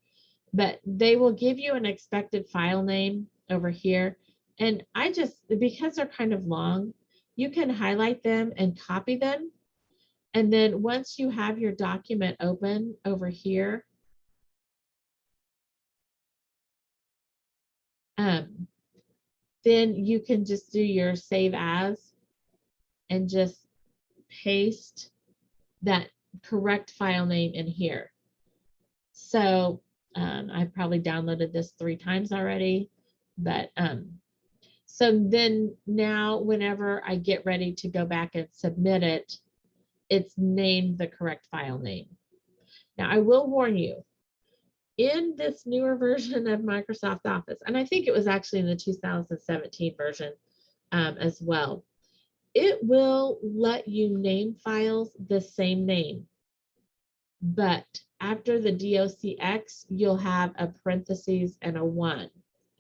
but they will give you an expected file name over here. And I just, because they're kind of long, you can highlight them and copy them. And then once you have your document open over here, then you can just do your save as and just paste that correct file name in here. So I probably downloaded this 3 times already, but so then now whenever I get ready to go back and submit it, it's named the correct file name. Now I will warn you, in this newer version of Microsoft Office, and I think it was actually in the 2017 version as well, it will let you name files the same name. But after the DOCX, you'll have a parentheses and a 1,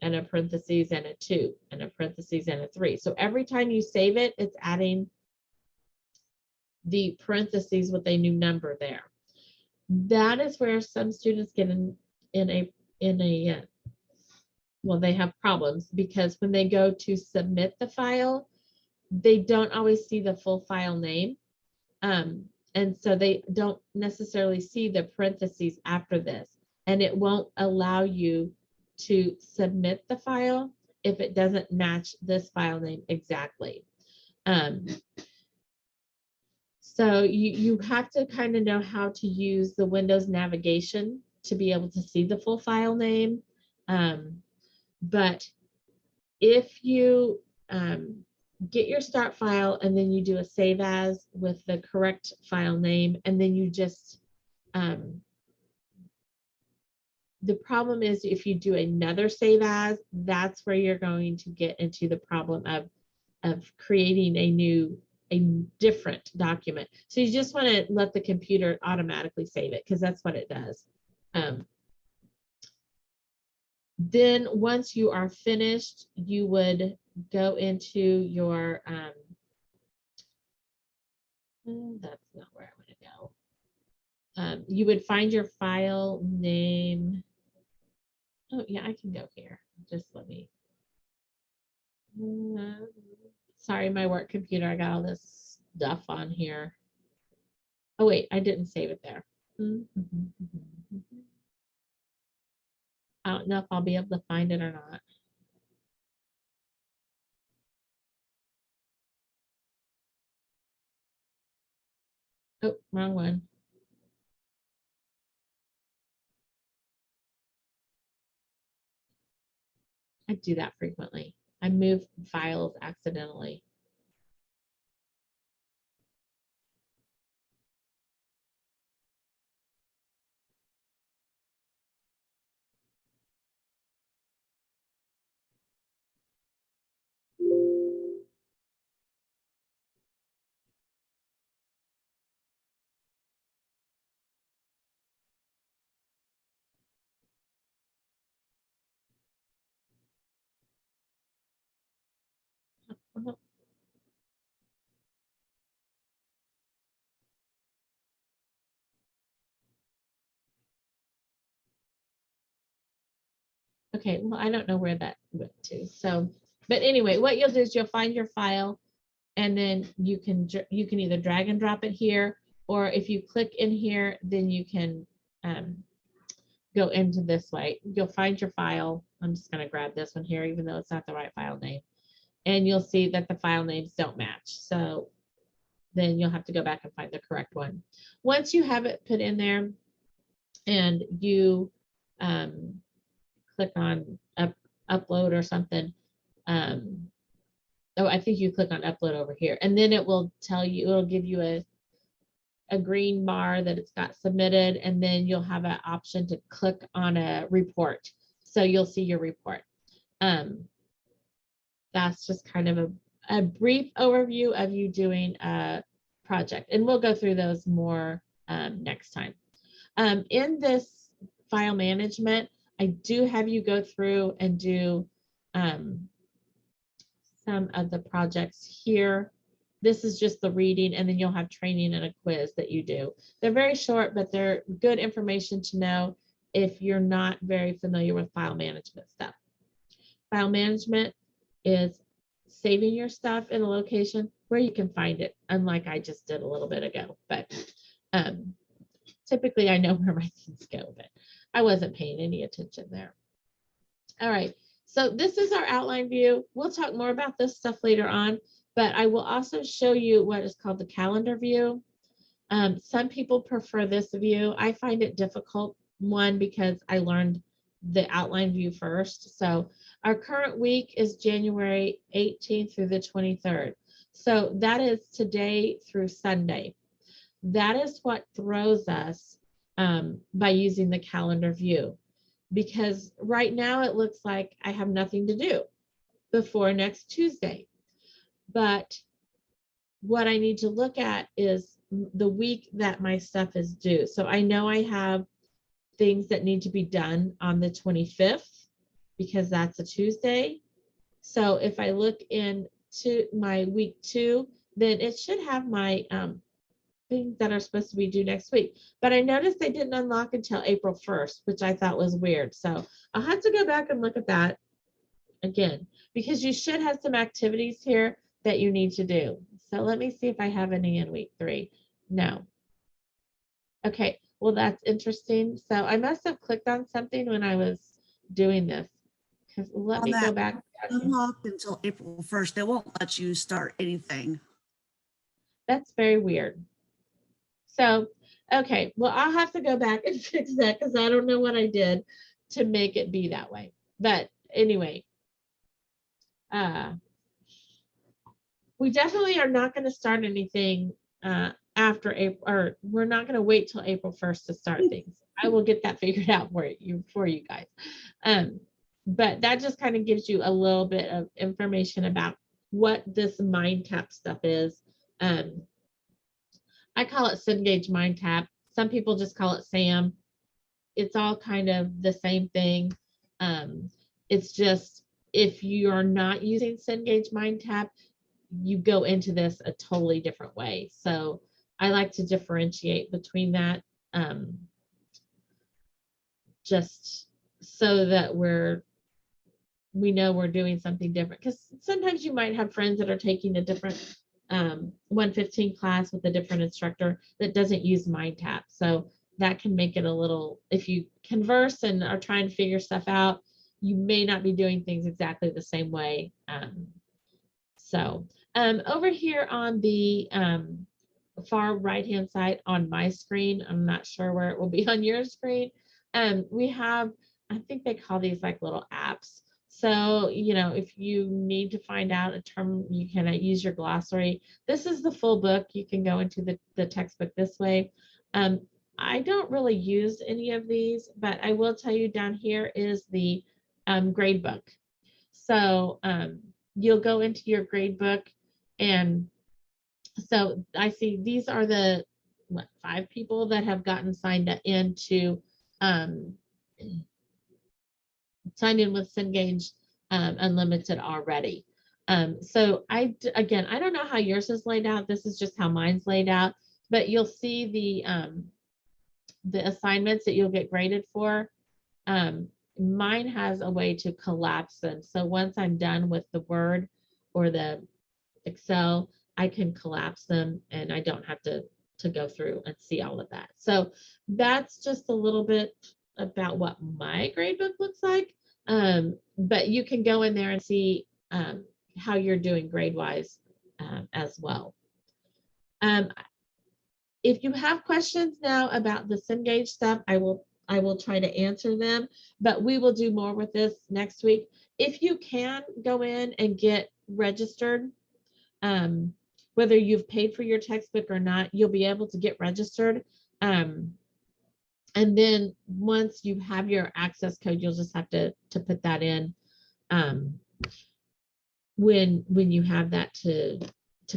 and a parentheses and a 2, and a parentheses and a 3. So every time you save it, it's adding the parentheses with a new number there. That is where some students get well, they have problems, because when they go to submit the file, they don't always see the full file name. And so they don't necessarily see the parentheses after this, and it won't allow you to submit the file if it doesn't match this file name exactly. So you have to kind of know how to use the Windows navigation to be able to see the full file name. But if you get your start file and then you do a save as with the correct file name, and then you just, the problem is if you do another save as, that's where you're going to get into the problem of creating a different document. So you just want to let the computer automatically save it, because that's what it does. Then once you are finished, you would go into your, that's not where I want to go. You would find your file name. Oh yeah, I can go here. Just let me, sorry, my work computer, I got all this stuff on here. Oh wait, I didn't save it there. I don't know if I'll be able to find it or not. Oh, wrong one. I do that frequently. I move files accidentally. Okay, well, I don't know where that went to. So, but anyway, what you'll do is you'll find your file, and then you can either drag and drop it here, or if you click in here, then you can go into this way. You'll find your file. I'm just going to grab this one here, even though it's not the right file name. And you'll see that the file names don't match. So then you'll have to go back and find the correct one. Once you have it put in there and you click on upload or something, oh, I think you click on upload over here, and then it will tell you, it'll give you a green bar that it's got submitted, and then you'll have an option to click on a report. So you'll see your report. That's just kind of a brief overview of you doing a project, and we'll go through those more next time. In this file management, I do have you go through and do some of the projects here. This is just the reading, and then you'll have training and a quiz that you do. They're very short, but they're good information to know if you're not very familiar with file management stuff. File management is saving your stuff in a location where you can find it, unlike I just did a little bit ago. But typically I know where my things go, but I wasn't paying any attention there. All right, so this is our outline view. We'll talk more about this stuff later on, but I will also show you what is called the calendar view. Some people prefer this view. I find it difficult, one, because I learned the outline view first. So our current week is January 18th through the 23rd. So that is today through Sunday. That is what throws us by using the calendar view, because right now it looks like I have nothing to do before next Tuesday. But what I need to look at is the week that my stuff is due. So I know I have things that need to be done on the 25th because that's a Tuesday. So if I look into my week 2, then it should have my things that are supposed to be due next week. But I noticed they didn't unlock until April 1st, which I thought was weird. So I'll have to go back and look at that again, because you should have some activities here that you need to do. So let me see if I have any in week 3. No. Okay, well, that's interesting. So I must have clicked on something when I was doing this. Let me go back. Unlocked until April 1st. They won't let you start anything. That's very weird. So, okay, well, I'll have to go back and fix that because I don't know what I did to make it be that way. But anyway, we definitely are not going to start anything after April, or we're not going to wait till April 1st to start things. I will get that figured out for you guys. But that just kind of gives you a little bit of information about what this MindTap stuff is. I call it Cengage MindTap. Some people just call it SAM. It's all kind of the same thing. It's just if you are not using Cengage MindTap, you go into this a totally different way. So I like to differentiate between that, just so that we know we're doing something different. Because sometimes you might have friends that are taking a different 115 class with a different instructor that doesn't use MindTap. So that can make it a little, if you converse and are trying to figure stuff out, you may not be doing things exactly the same way. Over here on the far right-hand side on my screen, I'm not sure where it will be on your screen, we have, I think they call these like little apps. So, you know, if you need to find out a term, you can use your glossary. This is the full book. You can go into the textbook this way. I don't really use any of these, but I will tell you down here is the grade book. So you'll go into your grade book, and so I see these are the 5 people that have gotten signed in to signed in with Cengage Unlimited already. So I don't know how yours is laid out. This is just how mine's laid out, but you'll see the assignments that you'll get graded for. mine has a way to collapse them. So once I'm done with the Word or the Excel, I can collapse them and I don't have to go through and see all of that. So that's just a little bit about what my gradebook looks like. But you can go in there and see how you're doing grade-wise as well. If you have questions now about the Cengage stuff, I will try to answer them, but we will do more with this next week. If you can go in and get registered, whether you've paid for your textbook or not, you'll be able to get registered. And then once you have your access code, you'll just have to put that in when you have that to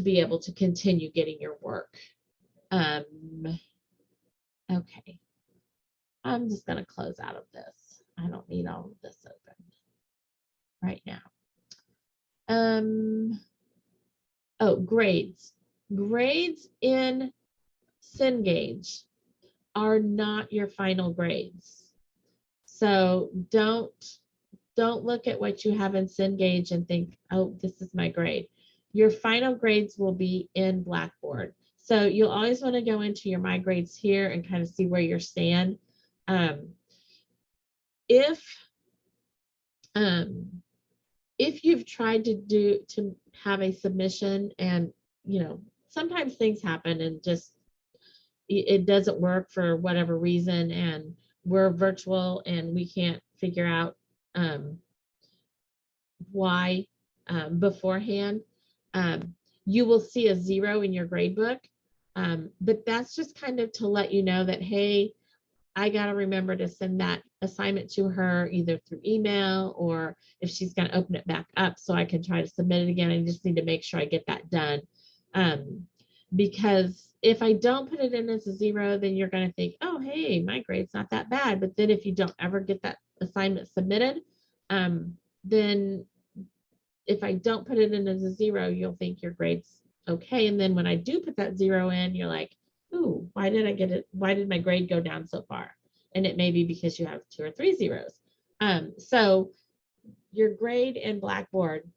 be able to continue getting your work. Okay, I'm just going to close out of this. I don't need all of this open right now. Oh, grades. Grades in Cengage are not your final grades. So don't look at what you have in Cengage and think, oh, this is my grade. Your final grades will be in Blackboard. So you'll always want to go into your My Grades here and kind of see where you stand. If you've tried to have a submission and, you know, sometimes things happen and just it doesn't work for whatever reason, and we're virtual and we can't figure out why beforehand, you will see a 0 in your grade book. But that's just kind of to let you know that, hey, I got to remember to send that assignment to her either through email or if she's going to open it back up so I can try to submit it again. I just need to make sure I get that done. Because if I don't put it in as a 0, then you're going to think, oh, hey, my grade's not that bad. But then if you don't ever get that assignment submitted, then if I don't put it in as a 0, you'll think your grade's okay. And then when I do put that 0 in, you're like, ooh, why did I get it? Why did my grade go down so far? And it may be because you have 2 or 3 zeros. So your grade in Blackboard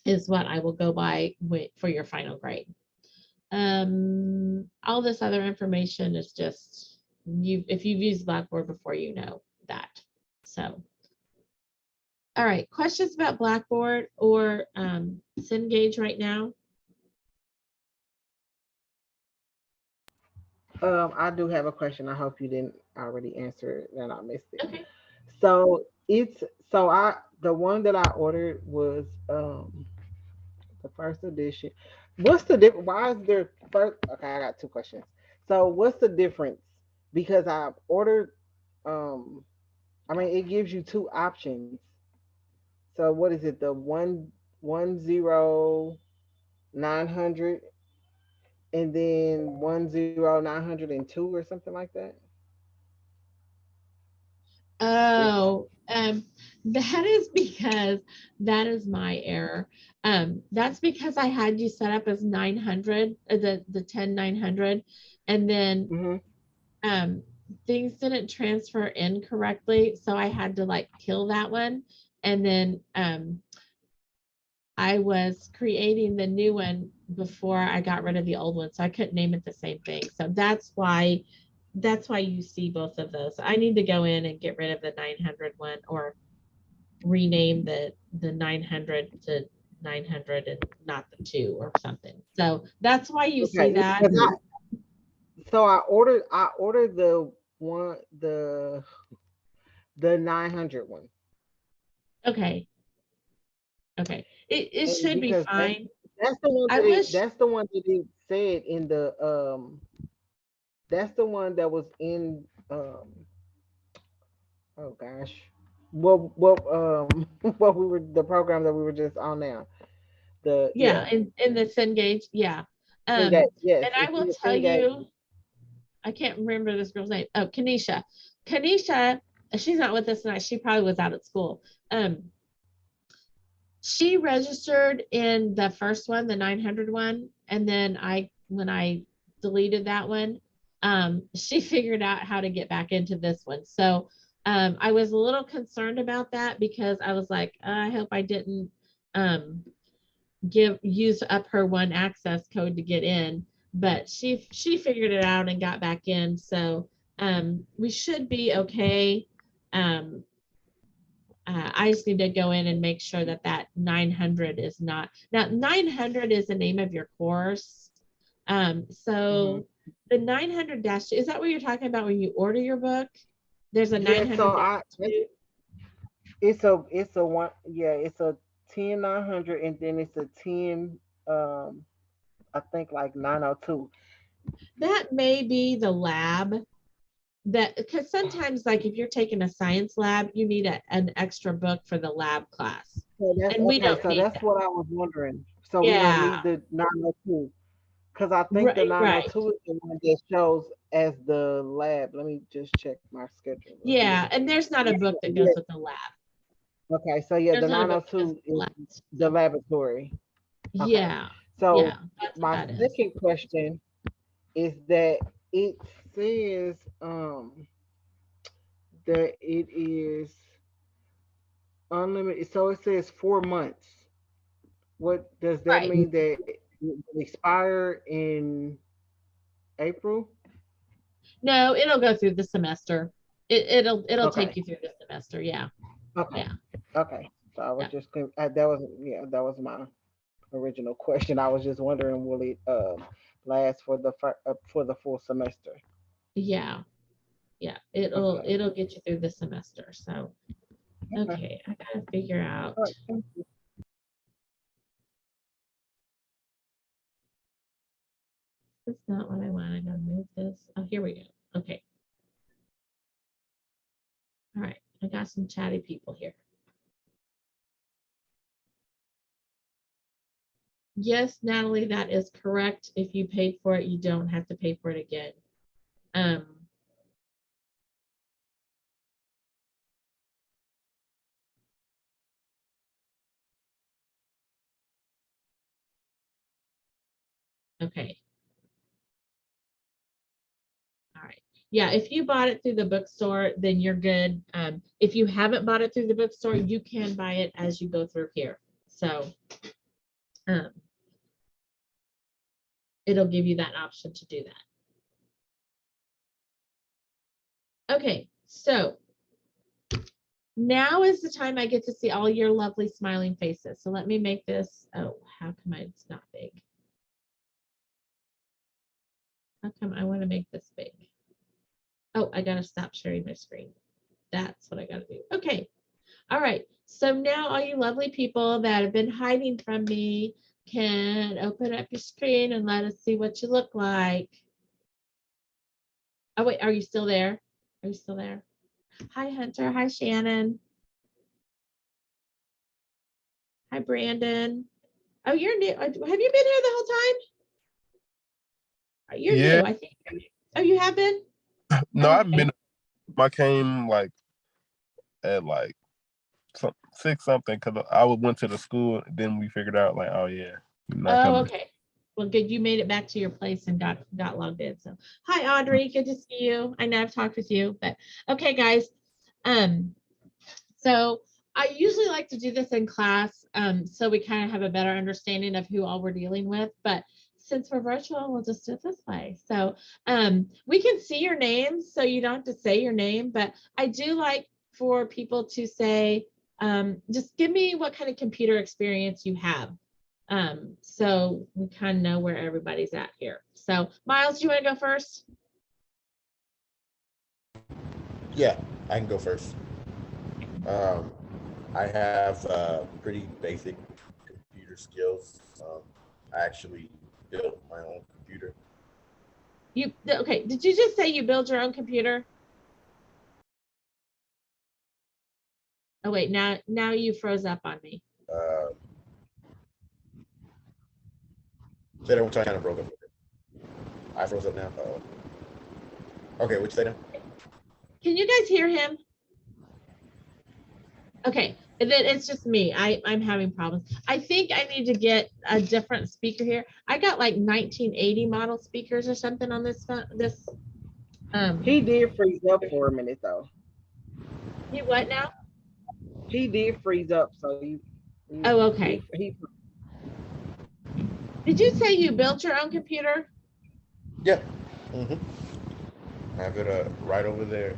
is what I will go by for your final grade. All this other information is just, if you've used Blackboard before, you know that. So, all right, questions about Blackboard or Cengage right now? I do have a question. I hope you didn't already answer it and I missed it. Okay. So the one that I ordered was the first edition. What's the difference? Why is there first? Okay, I got 2 questions. So what's the difference? Because I ordered I mean it gives you 2 options. So what is it? The 10900 and then 10902 or something like that? Oh, that is because that is my error. That's because I had you set up as 900, the 10900, and then things didn't transfer in correctly, so I had to like kill that one, and then I was creating the new one before I got rid of the old one, so I couldn't name it the same thing. So that's why you see both of those. I need to go in and get rid of the 900 one or rename the 900 to 900 and not the 2 or something. So that's why you see that. So I ordered the 900 one. Okay. It should be fine. That's the one that's the one that it said in the that's the one that was in oh gosh. What what we were, the program that we were just on now. In the Cengage, yeah. Yes, and I will tell you, I can't remember this girl's name. Oh, Kanisha. Kanisha, she's not with us tonight. She probably was out at school. She registered in the first one, the 900 one, and then when I deleted that one, she figured out how to get back into this one. So I was a little concerned about that because I was like, I hope I didn't use up her one access code to get in, but she figured it out and got back in. So we should be okay. I just need to go in and make sure that that 900 is not, now 900 is the name of your course. So the 900 dash, is that what you're talking about when you order your book? There's a 900 so dash. it's a one, yeah, it's a 10900, and then it's a 10, I think like 902. That may be the lab. That, because sometimes, like if you're taking a science lab, you need an extra book for the lab class, So that's and we okay. don't So need that's that. what I was wondering. So we don't Yeah, need the 902, because I think the right. 902 is the one that shows as the lab. Let me just check my schedule real quick. Yeah, and there's not a book that goes Yeah. with the lab. Okay, so yeah, There's the not a book that goes 902 with the is lab. the laboratory. Okay. Yeah, So yeah, that's what my that is. second question is that it says that it is unlimited. So it says 4 months. What does that Right. mean? That it will expire in April? No, it'll go through the semester. It'll take Okay. you through the semester. Yeah, Okay. yeah, Okay. So I was yeah. just that was, yeah, that was my original question. I was just wondering, will it last for the full semester? Yeah, yeah, Okay. it'll get you through the semester. So, Okay. okay, I gotta figure out. All right. Thank you. That's not what I want. I gotta move this. Oh, here we go. Okay. All right. I got some chatty people here. Yes, Natalie, that is correct. If you paid for it, you don't have to pay for it again. Um, okay. All right. Yeah, if you bought it through the bookstore, then you're good. If you haven't bought it through the bookstore, you can buy it as you go through here. So um, it'll give you that option to do that. Okay, so now is the time I get to see all your lovely smiling faces. So let me make this, oh, how come it's not big? How come I want to make this big? Oh, I gotta stop sharing my screen. That's what I gotta do. Okay. All right. So now all you lovely people that have been hiding from me can open up your screen and let us see what you look like. Oh, wait, are you still there? Are you still there? Hi, Hunter. Hi, Shannon. Hi, Brandon. Oh, you're new. Have you been here the whole time? You're Yeah, new, I think. Oh, you have been? no, I've Okay. been. I came like at like 6 something because I went to the school. Then we figured out like, oh yeah, you're not Oh, coming. okay. Well, good. You made it back to your place and got logged in. So, hi, Audrey. Good to see you. I know I've talked with you, but okay, guys. So I usually like to do this in class, so we kind of have a better understanding of who all we're dealing with. But since we're virtual, we'll just do it this way. So we can see your names, so you don't have to say your name. But I do like for people to say, just give me what kind of computer experience you have. So we kind of know where everybody's at here. So Miles, do you want to go first? Yeah, I can go first. I have pretty basic computer skills. I actually built my own computer. Okay, did you just say you build your own computer? Oh wait, now you froze up on me. Say that one time, kind of broke up. I froze up now. Okay, what you say now? Can you guys hear him? Okay, and then it's just me. I'm having problems. I think I need to get a different speaker here. I got like 1980 model speakers or something on this. He did freeze up for a minute though. You what now? He did freeze up, so Oh, okay. Did you say you built your own computer? Yeah. hmm Have it right over there.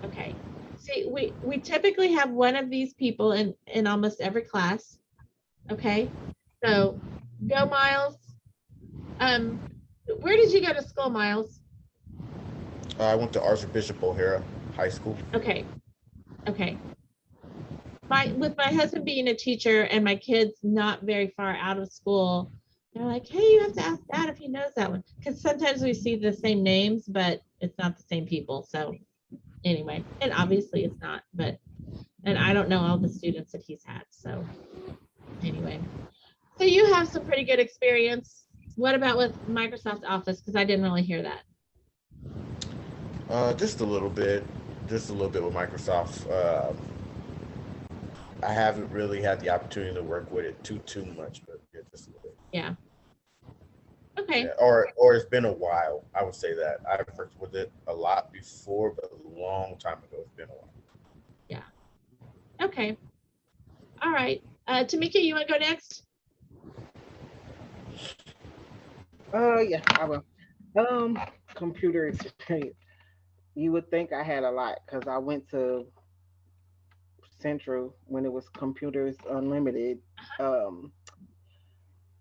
Okay. See, we typically have one of these people in almost every class. Okay. So go, Miles. Where did you go to school, Miles? I went to Archbishop O'Hara High School. Okay. Okay. With my husband being a teacher and my kids not very far out of school, they're like, hey, you have to ask Dad if he knows that one. Because sometimes we see the same names, but it's not the same people. So anyway, and obviously it's not, and I don't know all the students that he's had. So anyway, so you have some pretty good experience. What about with Microsoft Office? Because I didn't really hear that. Just a little bit with Microsoft. I haven't really had the opportunity to work with it too much, but yeah, just a little bit. Yeah. Okay. Yeah, or it's been a while. I would say that I've worked with it a lot before, but a long time ago. It's been a while. Yeah. Okay. All right. Tamika, you want to go next? Yeah, I will. Computer experience. You would think I had a lot because I went to Central when it was Computers Unlimited.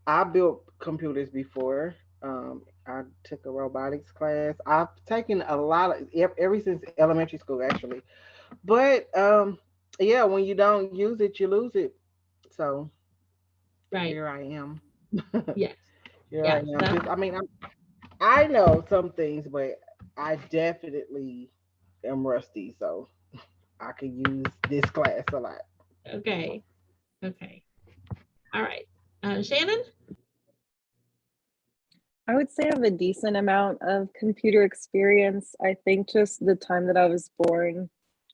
I built computers before. I took a robotics class. I've taken a lot of ever since elementary school, actually. But yeah, when you don't use it, you lose it. So Right. here I am. Yes. Here Yeah. I am. Just, I mean, I know some things, but I definitely am rusty. So I could use this class a lot. Okay. Okay. All right. Shannon? I would say I have a decent amount of computer experience. I think just the time that I was born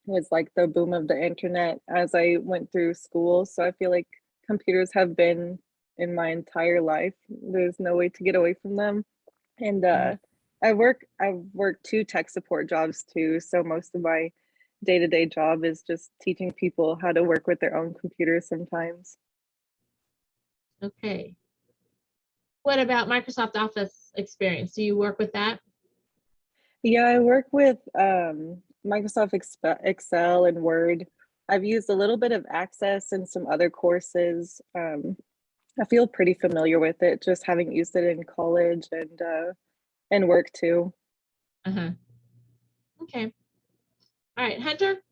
was like the boom of the internet as I went through school. So I feel like computers have been in my entire life. There's no way to get away from them. And I've worked 2 tech support jobs too. So most of my day-to-day job is just teaching people how to work with their own computers sometimes. Okay. What about Microsoft Office experience? Do you work with that? Yeah, I work with Microsoft Excel and Word. I've used a little bit of Access in some other courses. I feel pretty familiar with it, just having used it in college and work too. Uh-huh. Okay. All right, Hunter?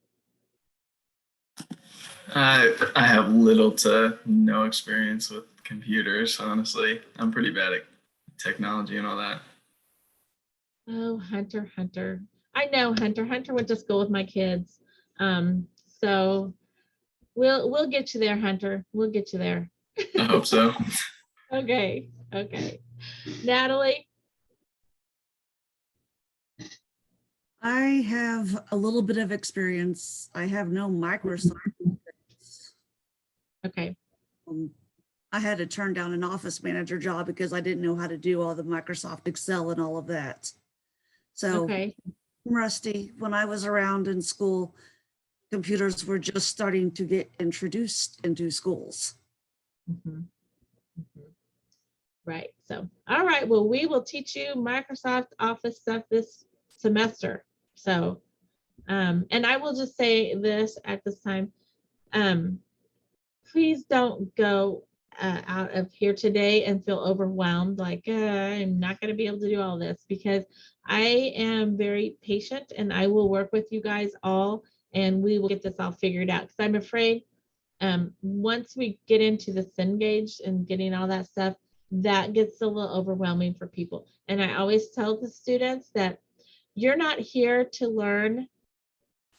I have little to no experience with computers, honestly. I'm pretty bad at technology and all that. Oh, Hunter. I know Hunter. Hunter went to school with my kids. So we'll get you there, Hunter. We'll get you there. I hope so. Okay. Natalie? I have a little bit of experience. I have no Microsoft experience. Okay. I had to turn down an office manager job because I didn't know how to do all the Microsoft Excel and all of that. So Okay. I'm rusty. When I was around in school, computers were just starting to get introduced into schools. Mhm. Right. So, all right. Well, we will teach you Microsoft Office stuff this semester. So, and I will just say this at this time. Please don't go out of here today and feel overwhelmed, like I'm not going to be able to do all this, because I am very patient and I will work with you guys all and we will get this all figured out. Because I'm afraid once we get into the Cengage and getting all that stuff, that gets a little overwhelming for people. And I always tell the students that you're not here to learn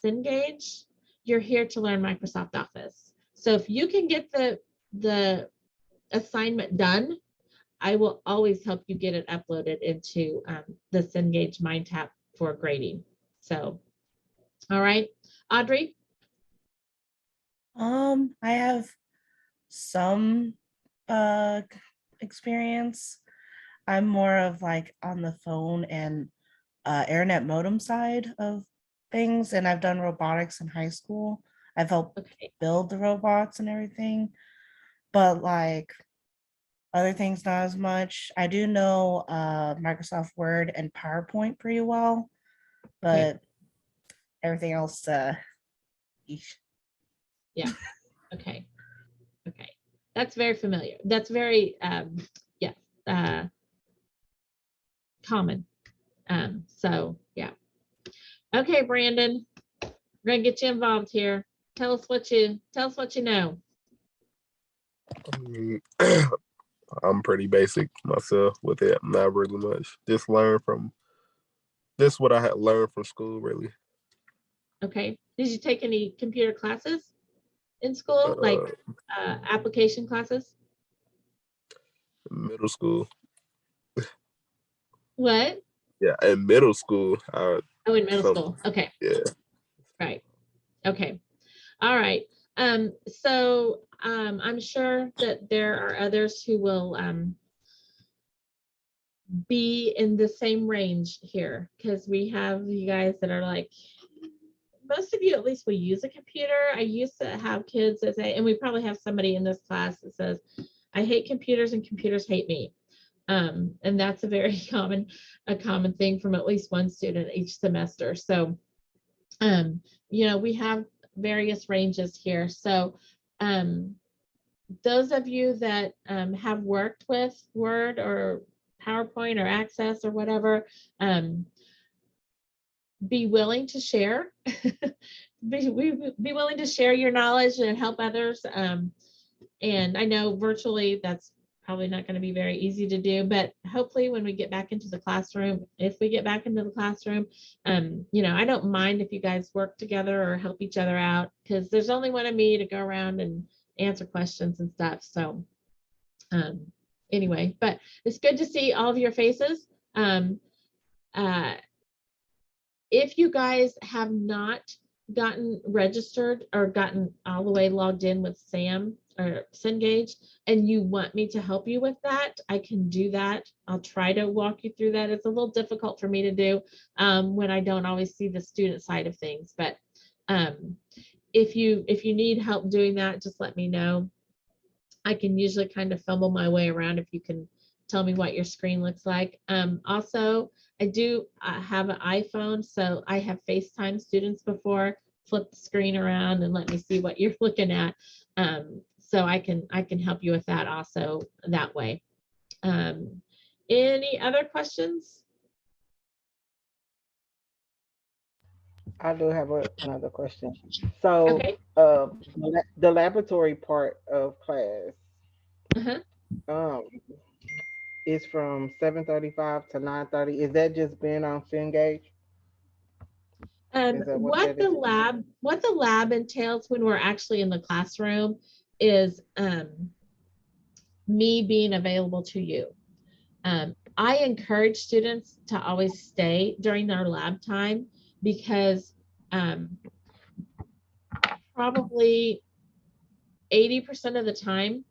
Cengage, you're here to learn Microsoft Office. So if you can get the assignment done, I will always help you get it uploaded into the Cengage MindTap for grading. So, all right, Audrey? I have some experience. I'm more of like on the phone and internet modem side of things, and I've done robotics in high school. I've helped Okay. build the robots and everything, but like other things not as much. I do know Microsoft Word and PowerPoint pretty well, but everything else, yeesh. Yeah. Okay. Okay. That's very familiar. That's very, yeah, common. So yeah. Okay, Brandon, we're gonna get you involved here. Tell us what you know. I'm pretty basic myself with it. Not really much. Just learn from this what I had learned from school really. Okay. Did you take any computer classes in school, like application classes? Middle school. What? Yeah, in middle school. Oh, in middle school. Okay. Yeah. Right. Okay. All right. So I'm sure that there are others who will be in the same range here, because we have you guys that are like, most of you at least will use a computer. I used to have kids that say, and we probably have somebody in this class that says, I hate computers and computers hate me. And that's a very common thing from at least one student each semester. So, you know, we have various ranges here. So, those of you that have worked with Word or PowerPoint or Access or whatever, be willing to share. be willing to share your knowledge and help others. And I know virtually that's probably not going to be very easy to do, but hopefully when we get back into the classroom, if we get back into the classroom, you know, I don't mind if you guys work together or help each other out, because there's only one of me to go around and answer questions and stuff. So anyway, but it's good to see all of your faces. If you guys have not gotten registered or gotten all the way logged in with SAM or Cengage, and you want me to help you with that, I can do that. I'll try to walk you through that. It's a little difficult for me to do when I don't always see the student side of things. But if you need help doing that, just let me know. I can usually kind of fumble my way around if you can tell me what your screen looks like. Also, I do have an iPhone, so I have FaceTime students before. Flip the screen around and let me see what you're looking at. So I can help you with that also that way. Any other questions? I do have another question. So, Okay. the laboratory part of class, Uh-huh. is from 7:35 to 9:30. Is that just being on Cengage? Is that what What that is? the lab entails when we're actually in the classroom is me being available to you. I encourage students to always stay during their lab time, because probably 80% of the time,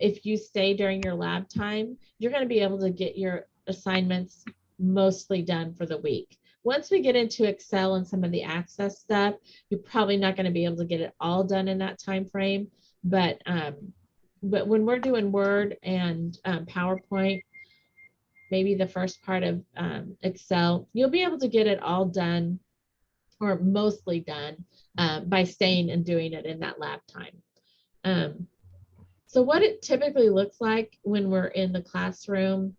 if you stay during your lab time, you're going to be able to get your assignments mostly done for the week. Once we get into Excel and some of the Access stuff, you're probably not going to be able to get it all done in that time frame. But when we're doing Word and PowerPoint, maybe the first part of Excel, you'll be able to get it all done or mostly done by staying and doing it in that lab time. So what it typically looks like when we're in the classroom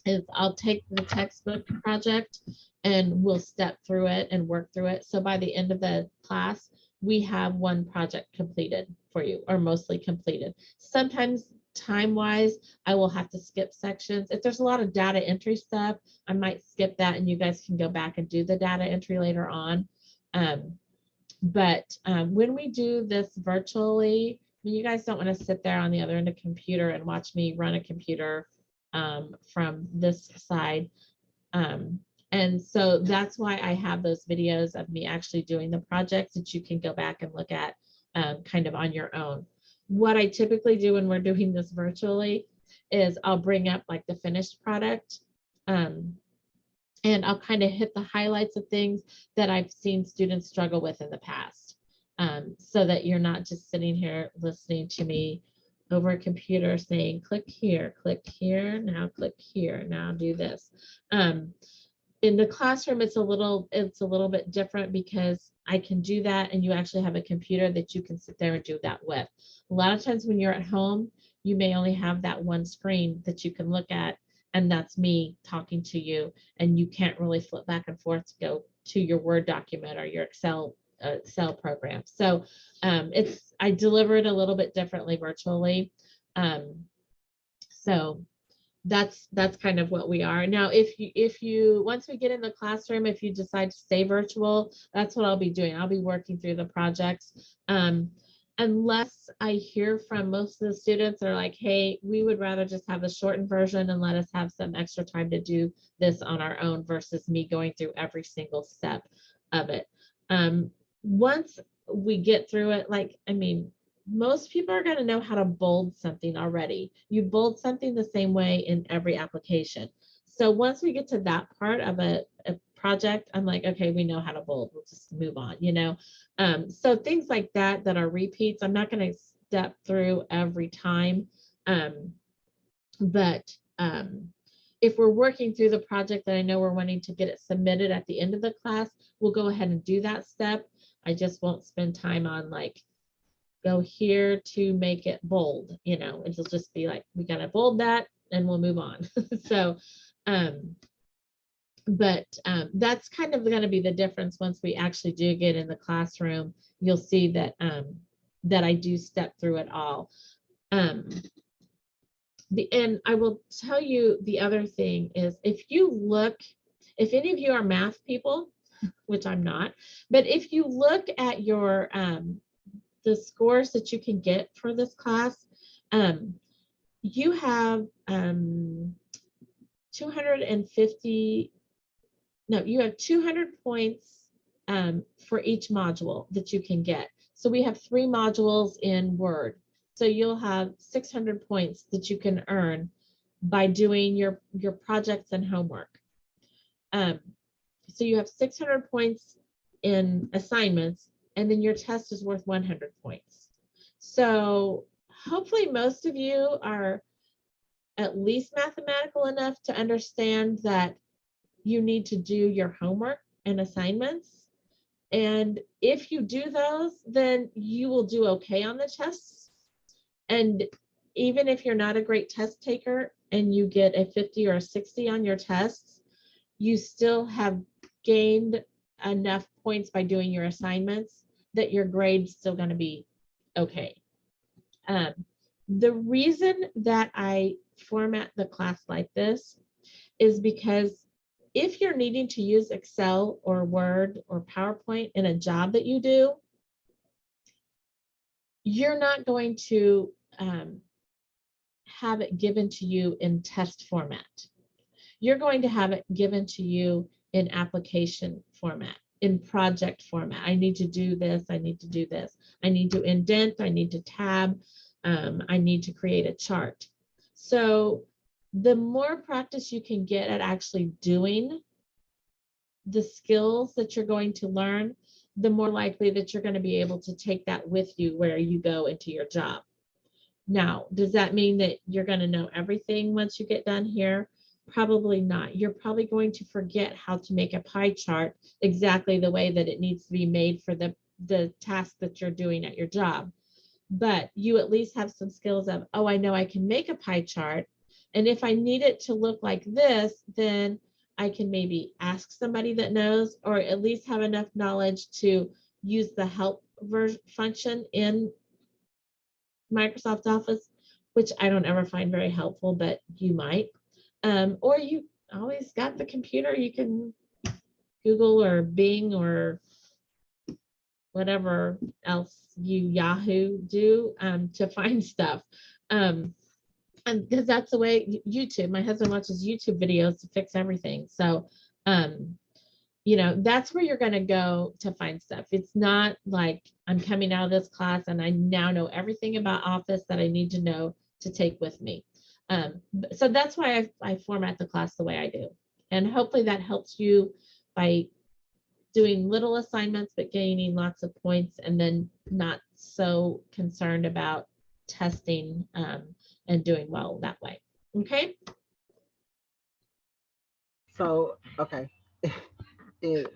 is I'll take the textbook project and we'll step through it and work through it. So by the end of the class, we have one project completed for you, or mostly completed. Sometimes time-wise, I will have to skip sections. If there's a lot of data entry stuff, I might skip that and you guys can go back and do the data entry later on. But when we do this virtually, you guys don't want to sit there on the other end of a computer and watch me run a computer from this side. And so that's why I have those videos of me actually doing the projects that you can go back and look at kind of on your own. What I typically do when we're doing this virtually is I'll bring up like the finished product. and I'll kind of hit the highlights of things that I've seen students struggle with in the past, so that you're not just sitting here listening to me over a computer saying, click here, now click here, now do this. In the classroom, it's a little bit different because I can do that and you actually have a computer that you can sit there and do that with. A lot of times when you're at home, you may only have that one screen that you can look at, and that's me talking to you, and you can't really flip back and forth to go to your Word document or your Excel program. So I deliver it a little bit differently virtually. So that's kind of what we are now. If you once we get in the classroom, if you decide to stay virtual, that's what I'll be doing. I'll be working through the projects. Unless I hear from most of the students are like, hey, we would rather just have a shortened version and let us have some extra time to do this on our own versus me going through every single step of it. Once we get through it, like, I mean, most people are going to know how to bold something already. You bold something the same way in every application. So once we get to that part of a project, I'm like, okay, we know how to bold. We'll just move on, you know? So things like that are repeats. I'm not going to step through every time. But if we're working through the project that I know we're wanting to get it submitted at the end of the class, we'll go ahead and do that step. I just won't spend time on like, go here to make it bold, you know, it'll just be like, we got to bold that and we'll move on. So, that's kind of going to be the difference. Once we actually do get in the classroom, you'll see that, that I do step through it all. And I will tell you the other thing is, if any of you are math people, which I'm not, but if you look at your, the scores that you can get for this class, you have 200 points for each module that you can get. So we have 3 modules in Word. So you'll have 600 points that you can earn by doing your projects and homework. So you have 600 points in assignments, and then your test is worth 100 points. So hopefully most of you are at least mathematical enough to understand that you need to do your homework and assignments. And if you do those, then you will do okay on the tests. And even if you're not a great test taker and you get a 50 or a 60 on your tests, you still have gained enough points by doing your assignments that your grade's still going to be okay. The reason that I format the class like this is because if you're needing to use Excel or Word or PowerPoint in a job that you do, you're not going to have it given to you in test format. You're going to have it given to you in application format, in project format. I need to do this, I need to do this. I need to indent, I need to tab, I need to create a chart. So the more practice you can get at actually doing the skills that you're going to learn, the more likely that you're going to be able to take that with you where you go into your job. Now, does that mean that you're going to know everything once you get done here? Probably not. You're probably going to forget how to make a pie chart exactly the way that it needs to be made for the task that you're doing at your job. But you at least have some skills of, oh, I know I can make a pie chart. And if I need it to look like this, then I can maybe ask somebody that knows, or at least have enough knowledge to use the help function in Microsoft Office, which I don't ever find very helpful, but you might. Or you always got the computer, you can Google or Bing or whatever else you Yahoo do to find stuff. And because that's the way YouTube, my husband watches YouTube videos to fix everything. So, you know, that's where you're going to go to find stuff. It's not like I'm coming out of this class and I now know everything about Office that I need to know to take with me. So that's why I format the class the way I do. And hopefully that helps you by doing little assignments, but gaining lots of points, and then not so concerned about testing and doing well that way. Okay. So, okay. It,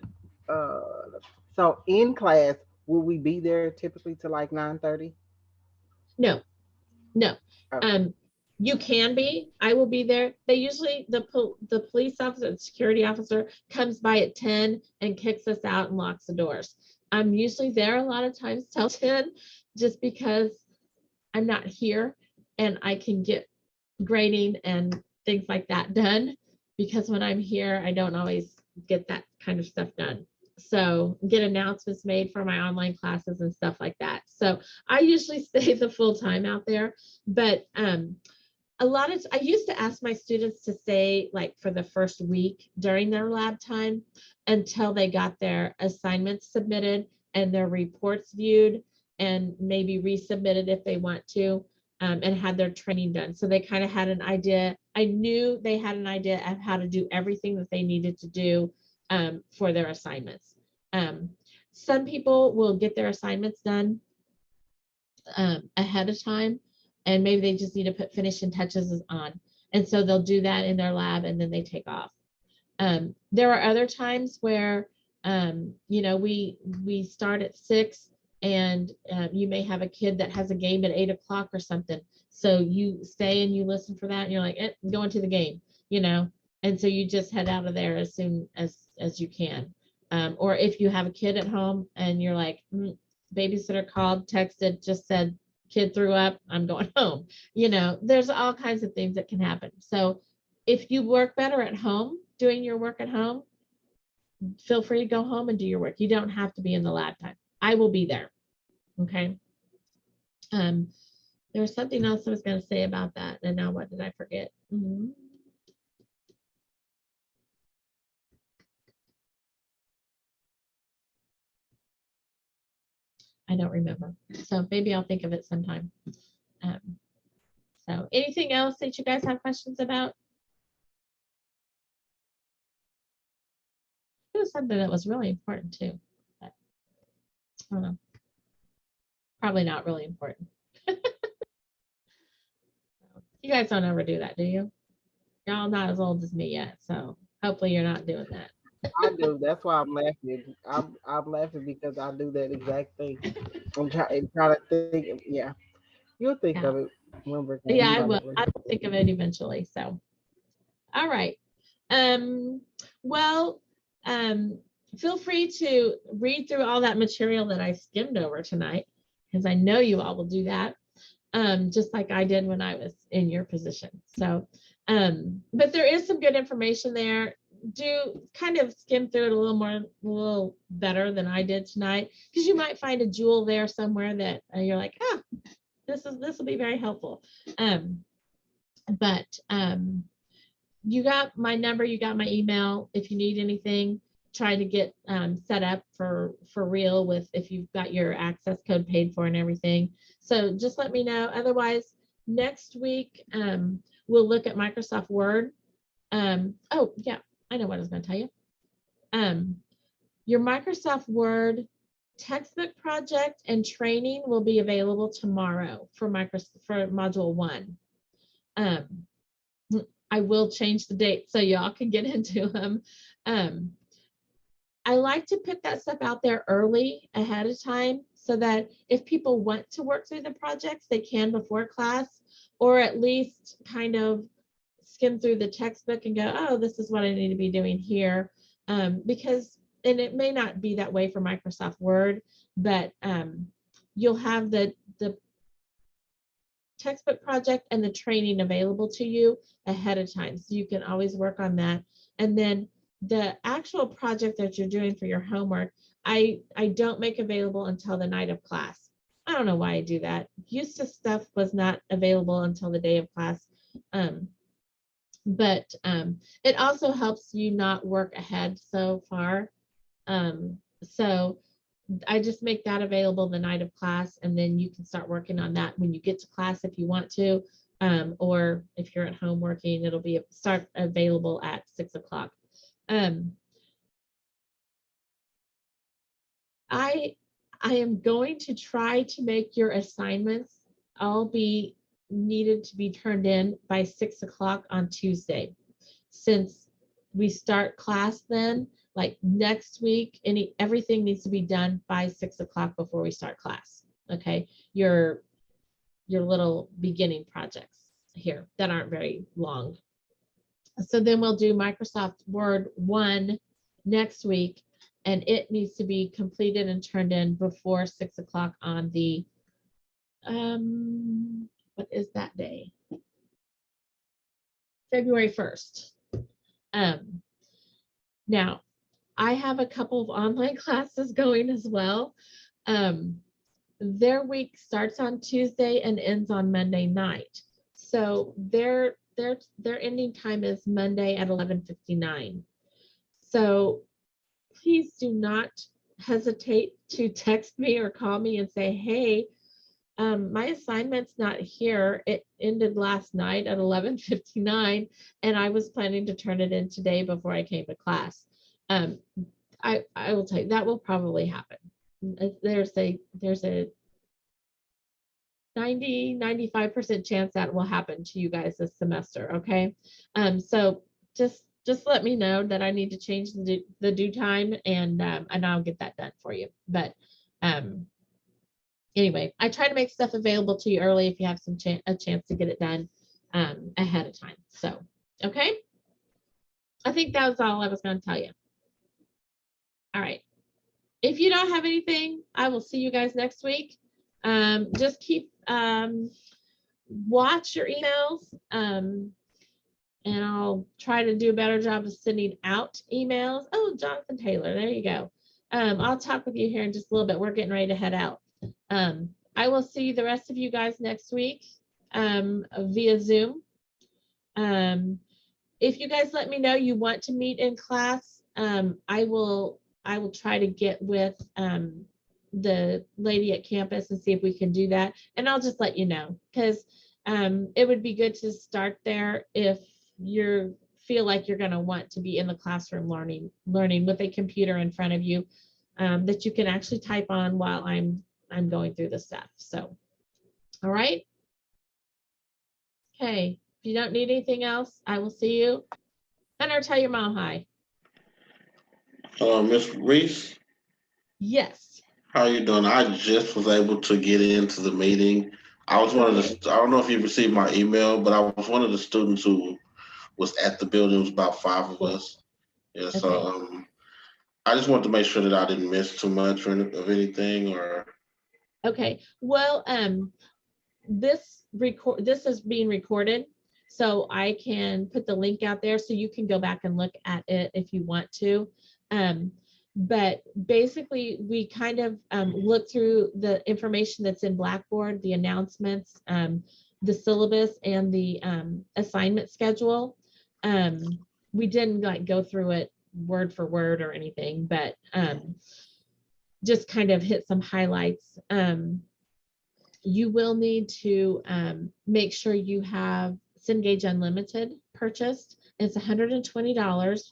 so in class, will we be there typically to like 9:30? No, no. Oh, You can be. I will be there. They usually the police officer, the security officer comes by at 10 and kicks us out and locks the doors. I'm usually there a lot of times till 10, just because I'm not here and I can get grading and things like that done, because when I'm here, I don't always get that kind of stuff done. So get announcements made for my online classes and stuff like that. So I usually stay the full time out there, but a lot of, I used to ask my students to stay like for the first week during their lab time until they got their assignments submitted and their reports viewed, and maybe resubmitted if they want to, and had their training done. So they kind of had an idea. I knew they had an idea of how to do everything that they needed to do for their assignments. Some people will get their assignments done ahead of time, and maybe they just need to put finishing touches on. And so they'll do that in their lab and then they take off. There are other times where, you know, we start at 6 and you may have a kid that has a game at 8 o'clock or something. So you stay and you listen for that and you're like, going to the game, you know? And so you just head out of there as soon as you can. Or if you have a kid at home and you're like, babysitter called, texted, just said, kid threw up, I'm going home. You know, there's all kinds of things that can happen. So if you work better at home, doing your work at home, feel free to go home and do your work. You don't have to be in the lab time. I will be there. Okay. There was something else I was going to say about that. And now what did I forget? I don't remember. So maybe I'll think of it sometime. So anything else that you guys have questions about? It was something that was really important too. But I don't know. Probably not really important. You guys don't ever do that, do you? Y'all not as old as me yet, so hopefully you're not doing that. I do. That's why I'm laughing. I'm laughing because I do that exact thing. I'm trying to think. Yeah, you'll think Yeah. of it when we're Yeah, I done. will. I will think of it eventually. So, all right. Well, feel free to read through all that material that I skimmed over tonight, because I know you all will do that, just like I did when I was in your position. So, but there is some good information there. Do kind of skim through it a little better than I did tonight, because you might find a jewel there somewhere that you're like, this will be very helpful. But you got my number, you got my email. If you need anything, try to get set up for real with, if you've got your access code paid for and everything. So just let me know. Otherwise, next week we'll look at Microsoft Word. Oh yeah, I know what I was going to tell you. Your Microsoft Word textbook project and training will be available tomorrow for module 1. I will change the date so y'all can get into them. I like to put that stuff out there early ahead of time so that if people want to work through the projects, they can before class, or at least kind of skim through the textbook and go, oh, this is what I need to be doing here. Because, and it may not be that way for Microsoft Word, but you'll have the textbook project and the training available to you ahead of time. So you can always work on that. And then the actual project that you're doing for your homework, I don't make available until the night of class. I don't know why I do that. Used to stuff was not available until the day of class. But it also helps you not work ahead so far. So I just make that available the night of class, and then you can start working on that when you get to class if you want to, or if you're at home working, it'll be start available at 6 o'clock. I am going to try to make your assignments all be needed to be turned in by 6 o'clock on Tuesday. Since we start class then, like next week, everything needs to be done by 6 o'clock before we start class. Okay, your little beginning projects here that aren't very long. So then we'll do Microsoft Word 1 next week, and it needs to be completed and turned in before 6 o'clock on the, what is that day? February 1st. Now, I have a couple of online classes going as well. Their week starts on Tuesday and ends on Monday night. So their ending time is Monday at 11:59. So please do not hesitate to text me or call me and say, hey, my assignment's not here. It ended last night at 11:59, and I was planning to turn it in today before I came to class. I will tell you that will probably happen. There's a 95% chance that will happen to you guys this semester. Okay. So just let me know that I need to change the due time, and I'll get that done for you. But anyway, I try to make stuff available to you early if you have a chance to get it done ahead of time. So, okay. I think that was all I was going to tell you. All right. If you don't have anything, I will see you guys next week. Just keep watch your emails, and I'll try to do a better job of sending out emails. Oh, Jonathan Taylor, there you go. I'll talk with you here in just a little bit. We're getting ready to head out. I will see the rest of you guys next week via Zoom. If you guys let me know you want to meet in class, I will try to get with the lady at campus and see if we can do that. And I'll just let you know, because it would be good to start there if you feel like you're going to want to be in the classroom learning with a computer in front of you that you can actually type on while I'm going through the stuff. So, all right. Okay. If you don't need anything else, I will see you. Hunter, tell your mom hi. Ms. Reese, Yes. how you doing? I just was able to get into the meeting. I was one of the, I don't know if you received my email, but I was one of the students who was at the building. It was about 5 of us. Yeah, so I just wanted to make sure that I didn't miss too much of anything or. Okay. Well, this is being recorded, so I can put the link out there so you can go back and look at it if you want to. But basically, we kind of look through the information that's in Blackboard, the announcements, the syllabus, and the assignment schedule. We didn't like go through it word for word or anything, but just kind of hit some highlights. You will need to make sure you have Cengage Unlimited purchased. It's $120.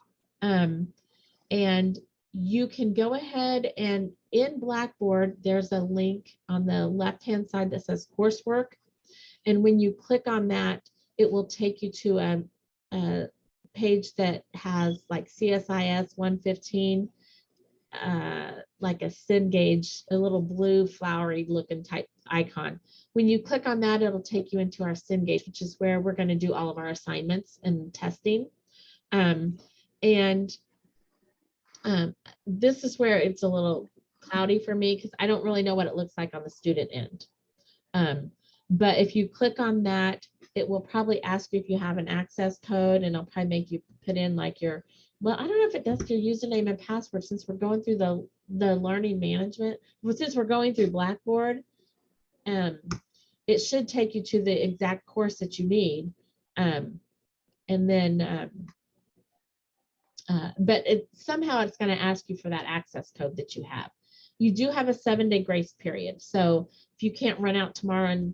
And you can go ahead and in Blackboard, there's a link on the left-hand side that says Coursework. And when you click on that, it will take you to a page that has like CSIS 115, like a Cengage, a little blue flowery looking type icon. When you click on that, it'll take you into our Cengage, which is where we're going to do all of our assignments and testing. This is where it's a little cloudy for me because I don't really know what it looks like on the student end. But if you click on that, it will probably ask you if you have an access code, and it'll probably make you put in like your, well, I don't know if it does your username and password since we're going through the learning management. Well, since we're going through Blackboard, it should take you to the exact course that you need. And then, but somehow it's going to ask you for that access code that you have. You do have a 7-day grace period. So if you can't run out tomorrow and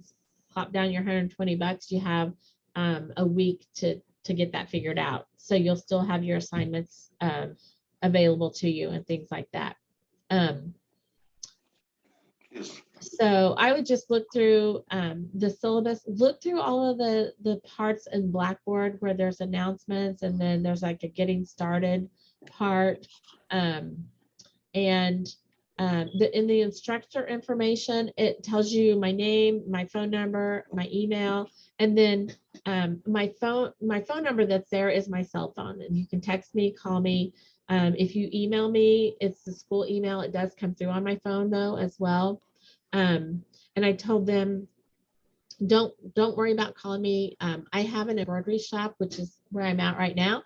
pop down your $120, you have a week to get that figured out. So you'll still have your assignments available to you and things like that. So I would just look through the syllabus, look through all of the parts in Blackboard where there's announcements, and then there's like a getting started part. In the instructor information, it tells you my name, my phone number, my email, and then my phone number that's there is my cell phone, and you can text me, call me. If you email me, it's the school email. It does come through on my phone though as well. And I told them, don't worry about calling me. I have an embroidery shop, which is where I'm at right now.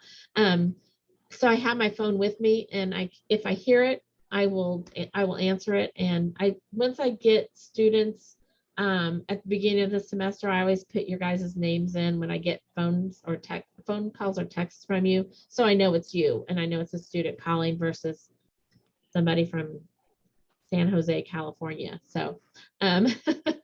So I have my phone with me, and if I hear it, I will answer it. And once I get students at the beginning of the semester, I always put your guys' names in when I get phone calls or texts from you, so I know it's you and I know it's a student calling versus somebody from San Jose, California. So And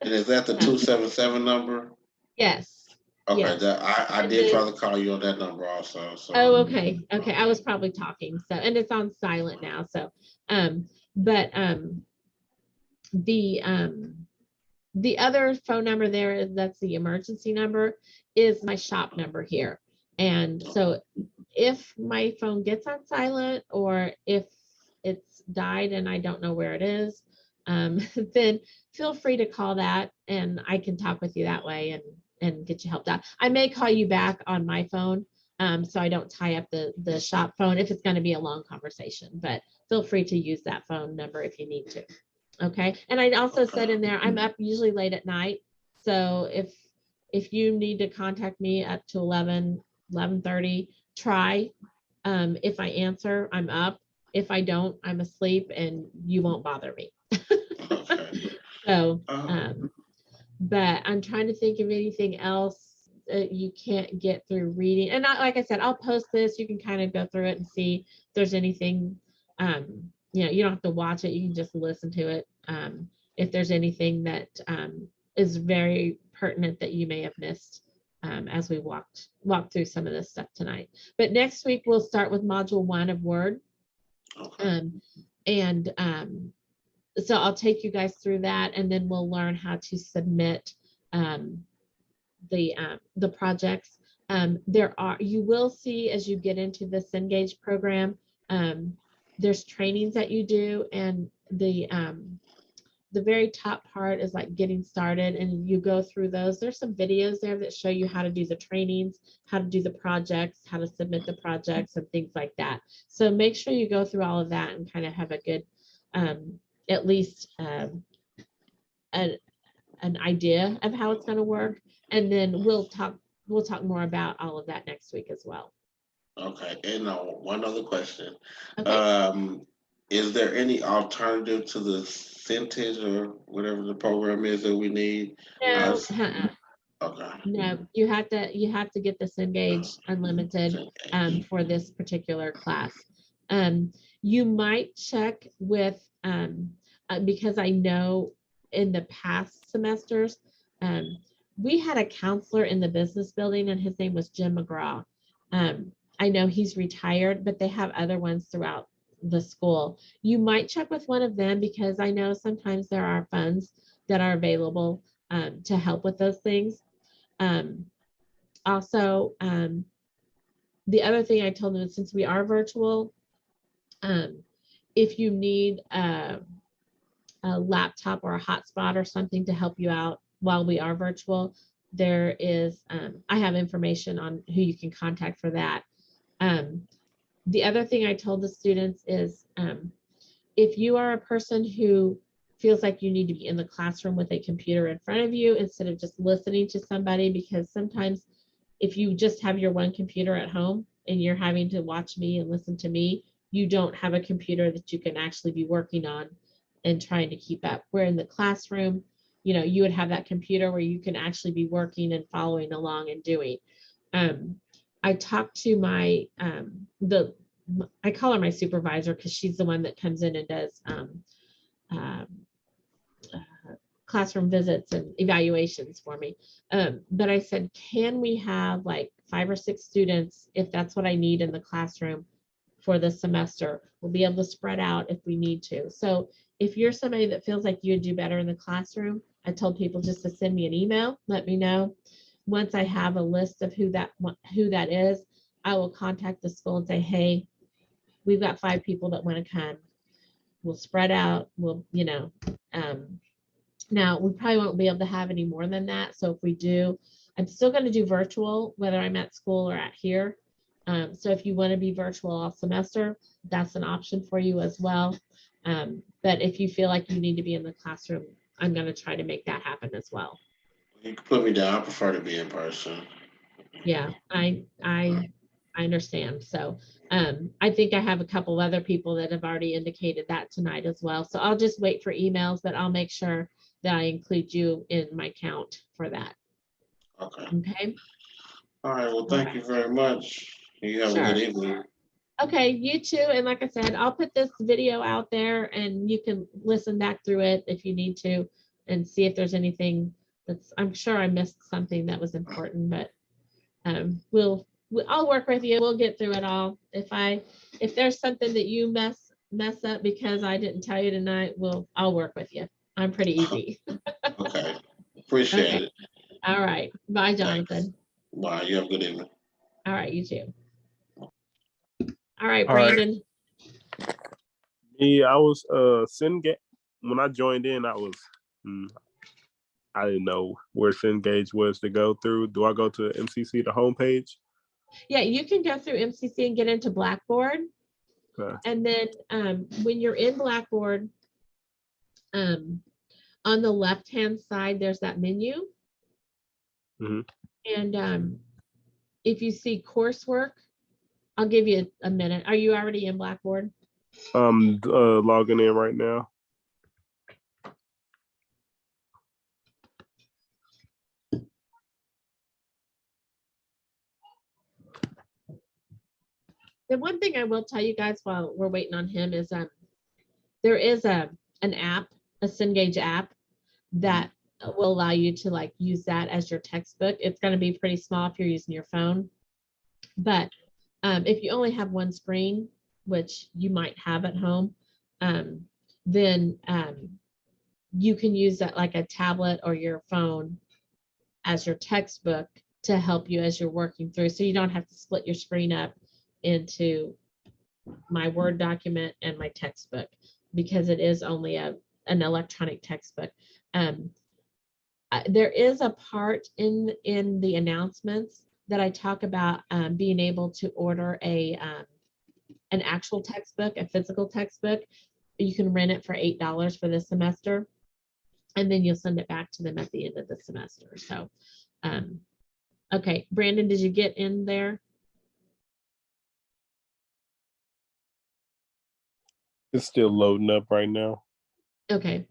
is that the 277 number? yes. Okay, yes. I did try to call you on that number also. So. Oh, okay. I was probably talking. So, and it's on silent now. So, the other phone number there, that's the emergency number, is my shop number here. And so if my phone gets on silent, or if it's died and I don't know where it is, then feel free to call that and I can talk with you that way and get you helped out. I may call you back on my phone, so I don't tie up the shop phone if it's going to be a long conversation, but feel free to use that phone number if you need to. Okay. And I also said in there, I'm up usually late at night. So if you need to contact me up to 11:30, try. If I answer, I'm up. If I don't, I'm asleep and you won't bother me. So, but I'm trying to think of anything else that you can't get through reading. And like I said, I'll post this. You can kind of go through it and see if there's anything, you don't have to watch it. You can just listen to it. If there's anything that is very pertinent that you may have missed as we walked through some of this stuff tonight. But next week, we'll start with module 1 of Word. So I'll take you guys through that, and then we'll learn how to submit the projects. You will see as you get into the Cengage program, there's trainings that you do, and the very top part is like getting started, and you go through those. There's some videos there that show you how to do the trainings, how to do the projects, how to submit the projects, and things like that. So make sure you go through all of that and kind of have a good, at least an idea of how it's going to work. And then we'll talk more about all of that next week as well. Okay, and one other question. Okay. Is there any alternative to the Centage or whatever the program is that we need? No, Okay. no, you have to get the Cengage Unlimited for this particular class. You might check with because I know in the past semesters, we had a counselor in the business building and his name was Jim McGraw. I know he's retired, but they have other ones throughout the school. You might check with one of them because I know sometimes there are funds that are available to help with those things. Also, the other thing I told them is since we are virtual, if you need a laptop or a hotspot or something to help you out while we are virtual, there is, I have information on who you can contact for that. The other thing I told the students is if you are a person who feels like you need to be in the classroom with a computer in front of you instead of just listening to somebody, because sometimes if you just have your one computer at home and you're having to watch me and listen to me, you don't have a computer that you can actually be working on and trying to keep up. Where in the classroom, you would have that computer where you can actually be working and following along and doing. I talked to my, I call her my supervisor because she's the one that comes in and does classroom visits and evaluations for me. But I said, can we have like 5 or 6 students if that's what I need in the classroom for the semester. We'll be able to spread out if we need to. So if you're somebody that feels like you'd do better in the classroom, I told people just to send me an email, let me know. Once I have a list of who that is, I will contact the school and say, hey, we've got 5 people that want to come. We'll spread out. We'll, now we probably won't be able to have any more than that. So if we do, I'm still going to do virtual, whether I'm at school or at here. So if you want to be virtual all semester, that's an option for you as well. But if you feel like you need to be in the classroom, I'm going to try to make that happen as well. You can put me down. I prefer to be in person. Yeah, I understand. So I think I have a couple other people that have already indicated that tonight as well. So I'll just wait for emails, but I'll make sure that I include you in my count for that. Okay. Okay. All right. Well, thank you very much. You have a good evening. Okay, you too. And like I said, I'll put this video out there and you can listen back through it if you need to and see if there's anything that's, I'm sure I missed something that was important, but I'll work with you. We'll get through it all. If there's something that you mess up because I didn't tell you tonight, I'll work with you. I'm pretty easy. Okay. Appreciate it. All right. Bye, Jonathan. Thanks. Bye. You have a good evening. All right, you too. All right, All right. Brandon. Yeah, I was Cengage. When I joined in, I didn't know where Cengage was to go through. Do I go to MCC, the homepage? Yeah, you can go through MCC and get into Blackboard. Okay. And then when you're in Blackboard, on the left-hand side, there's that menu. Mm-hmm. And if you see coursework, I'll give you a minute. Are you already in Blackboard? I'm logging in right now. The one thing I will tell you guys while we're waiting on him is there is an app, a Cengage app that will allow you to like use that as your textbook. It's going to be pretty small if you're using your phone. But if you only have one screen, which you might have at home, then you can use that like a tablet or your phone as your textbook to help you as you're working through. So you don't have to split your screen up into my Word document and my textbook because it is only an electronic textbook. There is a part in the announcements that I talk about being able to order an actual textbook, a physical textbook. You can rent it for $8 for this semester, and then you'll send it back to them at the end of the semester. So, okay, Brandon, did you get in there? It's still loading up right now. Okay.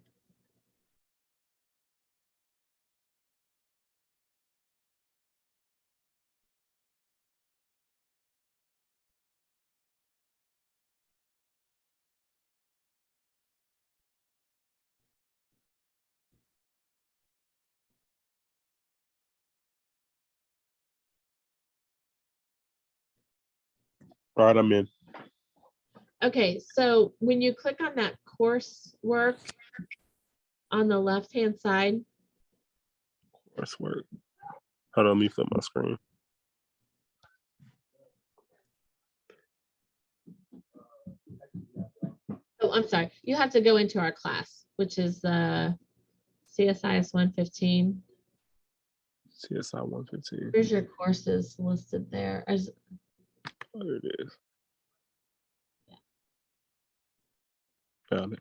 All right, I'm in. Okay, so when you click on that coursework on the left-hand side. Coursework. Hold on, let me flip my screen. Oh, I'm sorry. You have to go into our class, which is CSIS 115. CSI 115. Here's your courses listed there. There it is. Found it.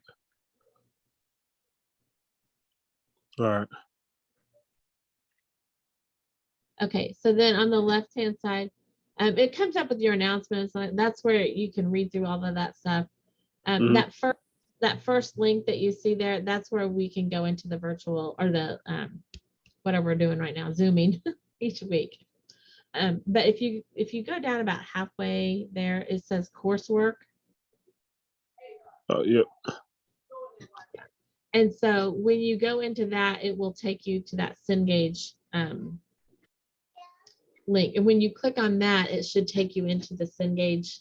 All right. Okay, so then on the left-hand side, it comes up with your announcements. That's where you can read through all of that stuff. That first link that you see there, that's where we can go into the virtual or the whatever we're doing right now, Zooming each week. But if you go down about halfway there, it says coursework. Oh, yep. And so when you go into that, it will take you to that Cengage link. And when you click on that, it should take you into the Cengage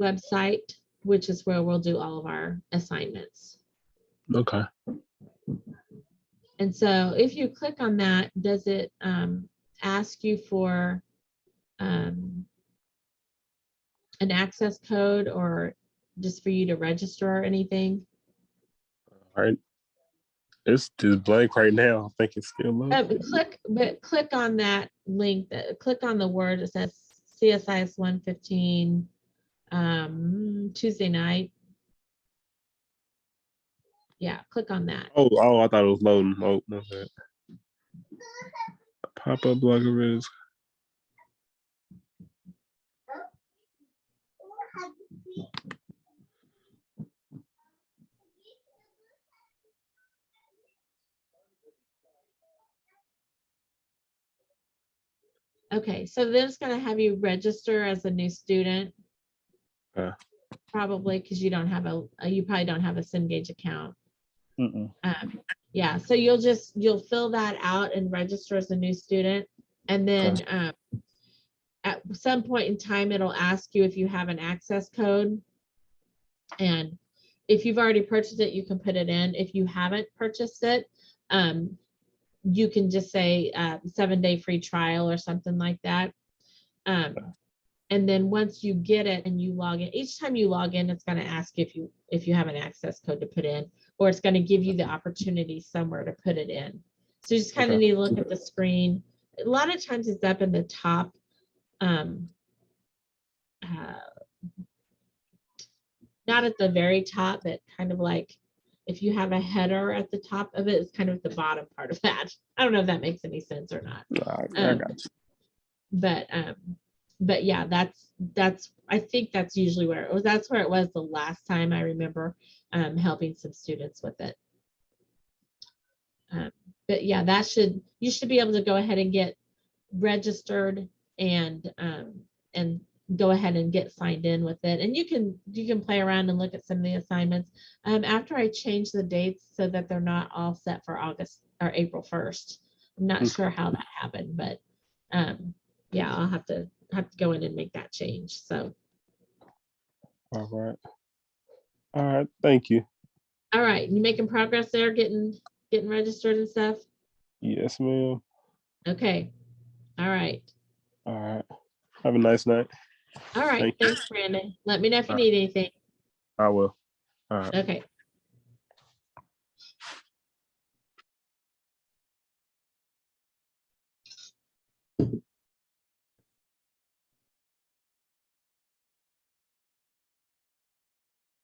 website, which is where we'll do all of our assignments. Okay. And so if you click on that, does it ask you for an access code or just for you to register or anything? All right. It's just blank right now. I think it's still loading. Click on that link, click on the word that says CSIS 115 Tuesday night. Yeah, click on that. Oh, I thought it was loading. Oh, no, that. Pop-up blogger is. Okay, so then it's going to have you register as a new student. Probably because you don't have you probably don't have a Cengage account. Yeah, so you'll fill that out and register as a new student. And then at some point in time, it'll ask you if you have an access code. And if you've already purchased it, you can put it in. If you haven't purchased it, you can just say 7-day free trial or something like that. And then once you get it and you log in, each time you log in, it's going to ask if you have an access code to put in, or it's going to give you the opportunity somewhere to put it in. So you just kind of need to look at the screen. A lot of times it's up in the top. Not at the very top, but kind of like if you have a header at the top of it, it's kind of the bottom part of that. I don't know if that makes any sense or not. I got you. But yeah, that's I think that's usually where it was. That's where it was the last time I remember helping some students with it. But yeah, you should be able to go ahead and get registered and go ahead and get signed in with it. And you can play around and look at some of the assignments. After I change the dates so that they're not all set for August or April 1st. I'm not sure how that happened, but yeah, I'll have to go in and make that change. So All right, thank you. all right, you making progress there, getting registered and stuff? Yes, ma'am. Okay. All right. Have a nice night. All right. Thanks, Brandon. Let me know if you need anything. I will. Okay.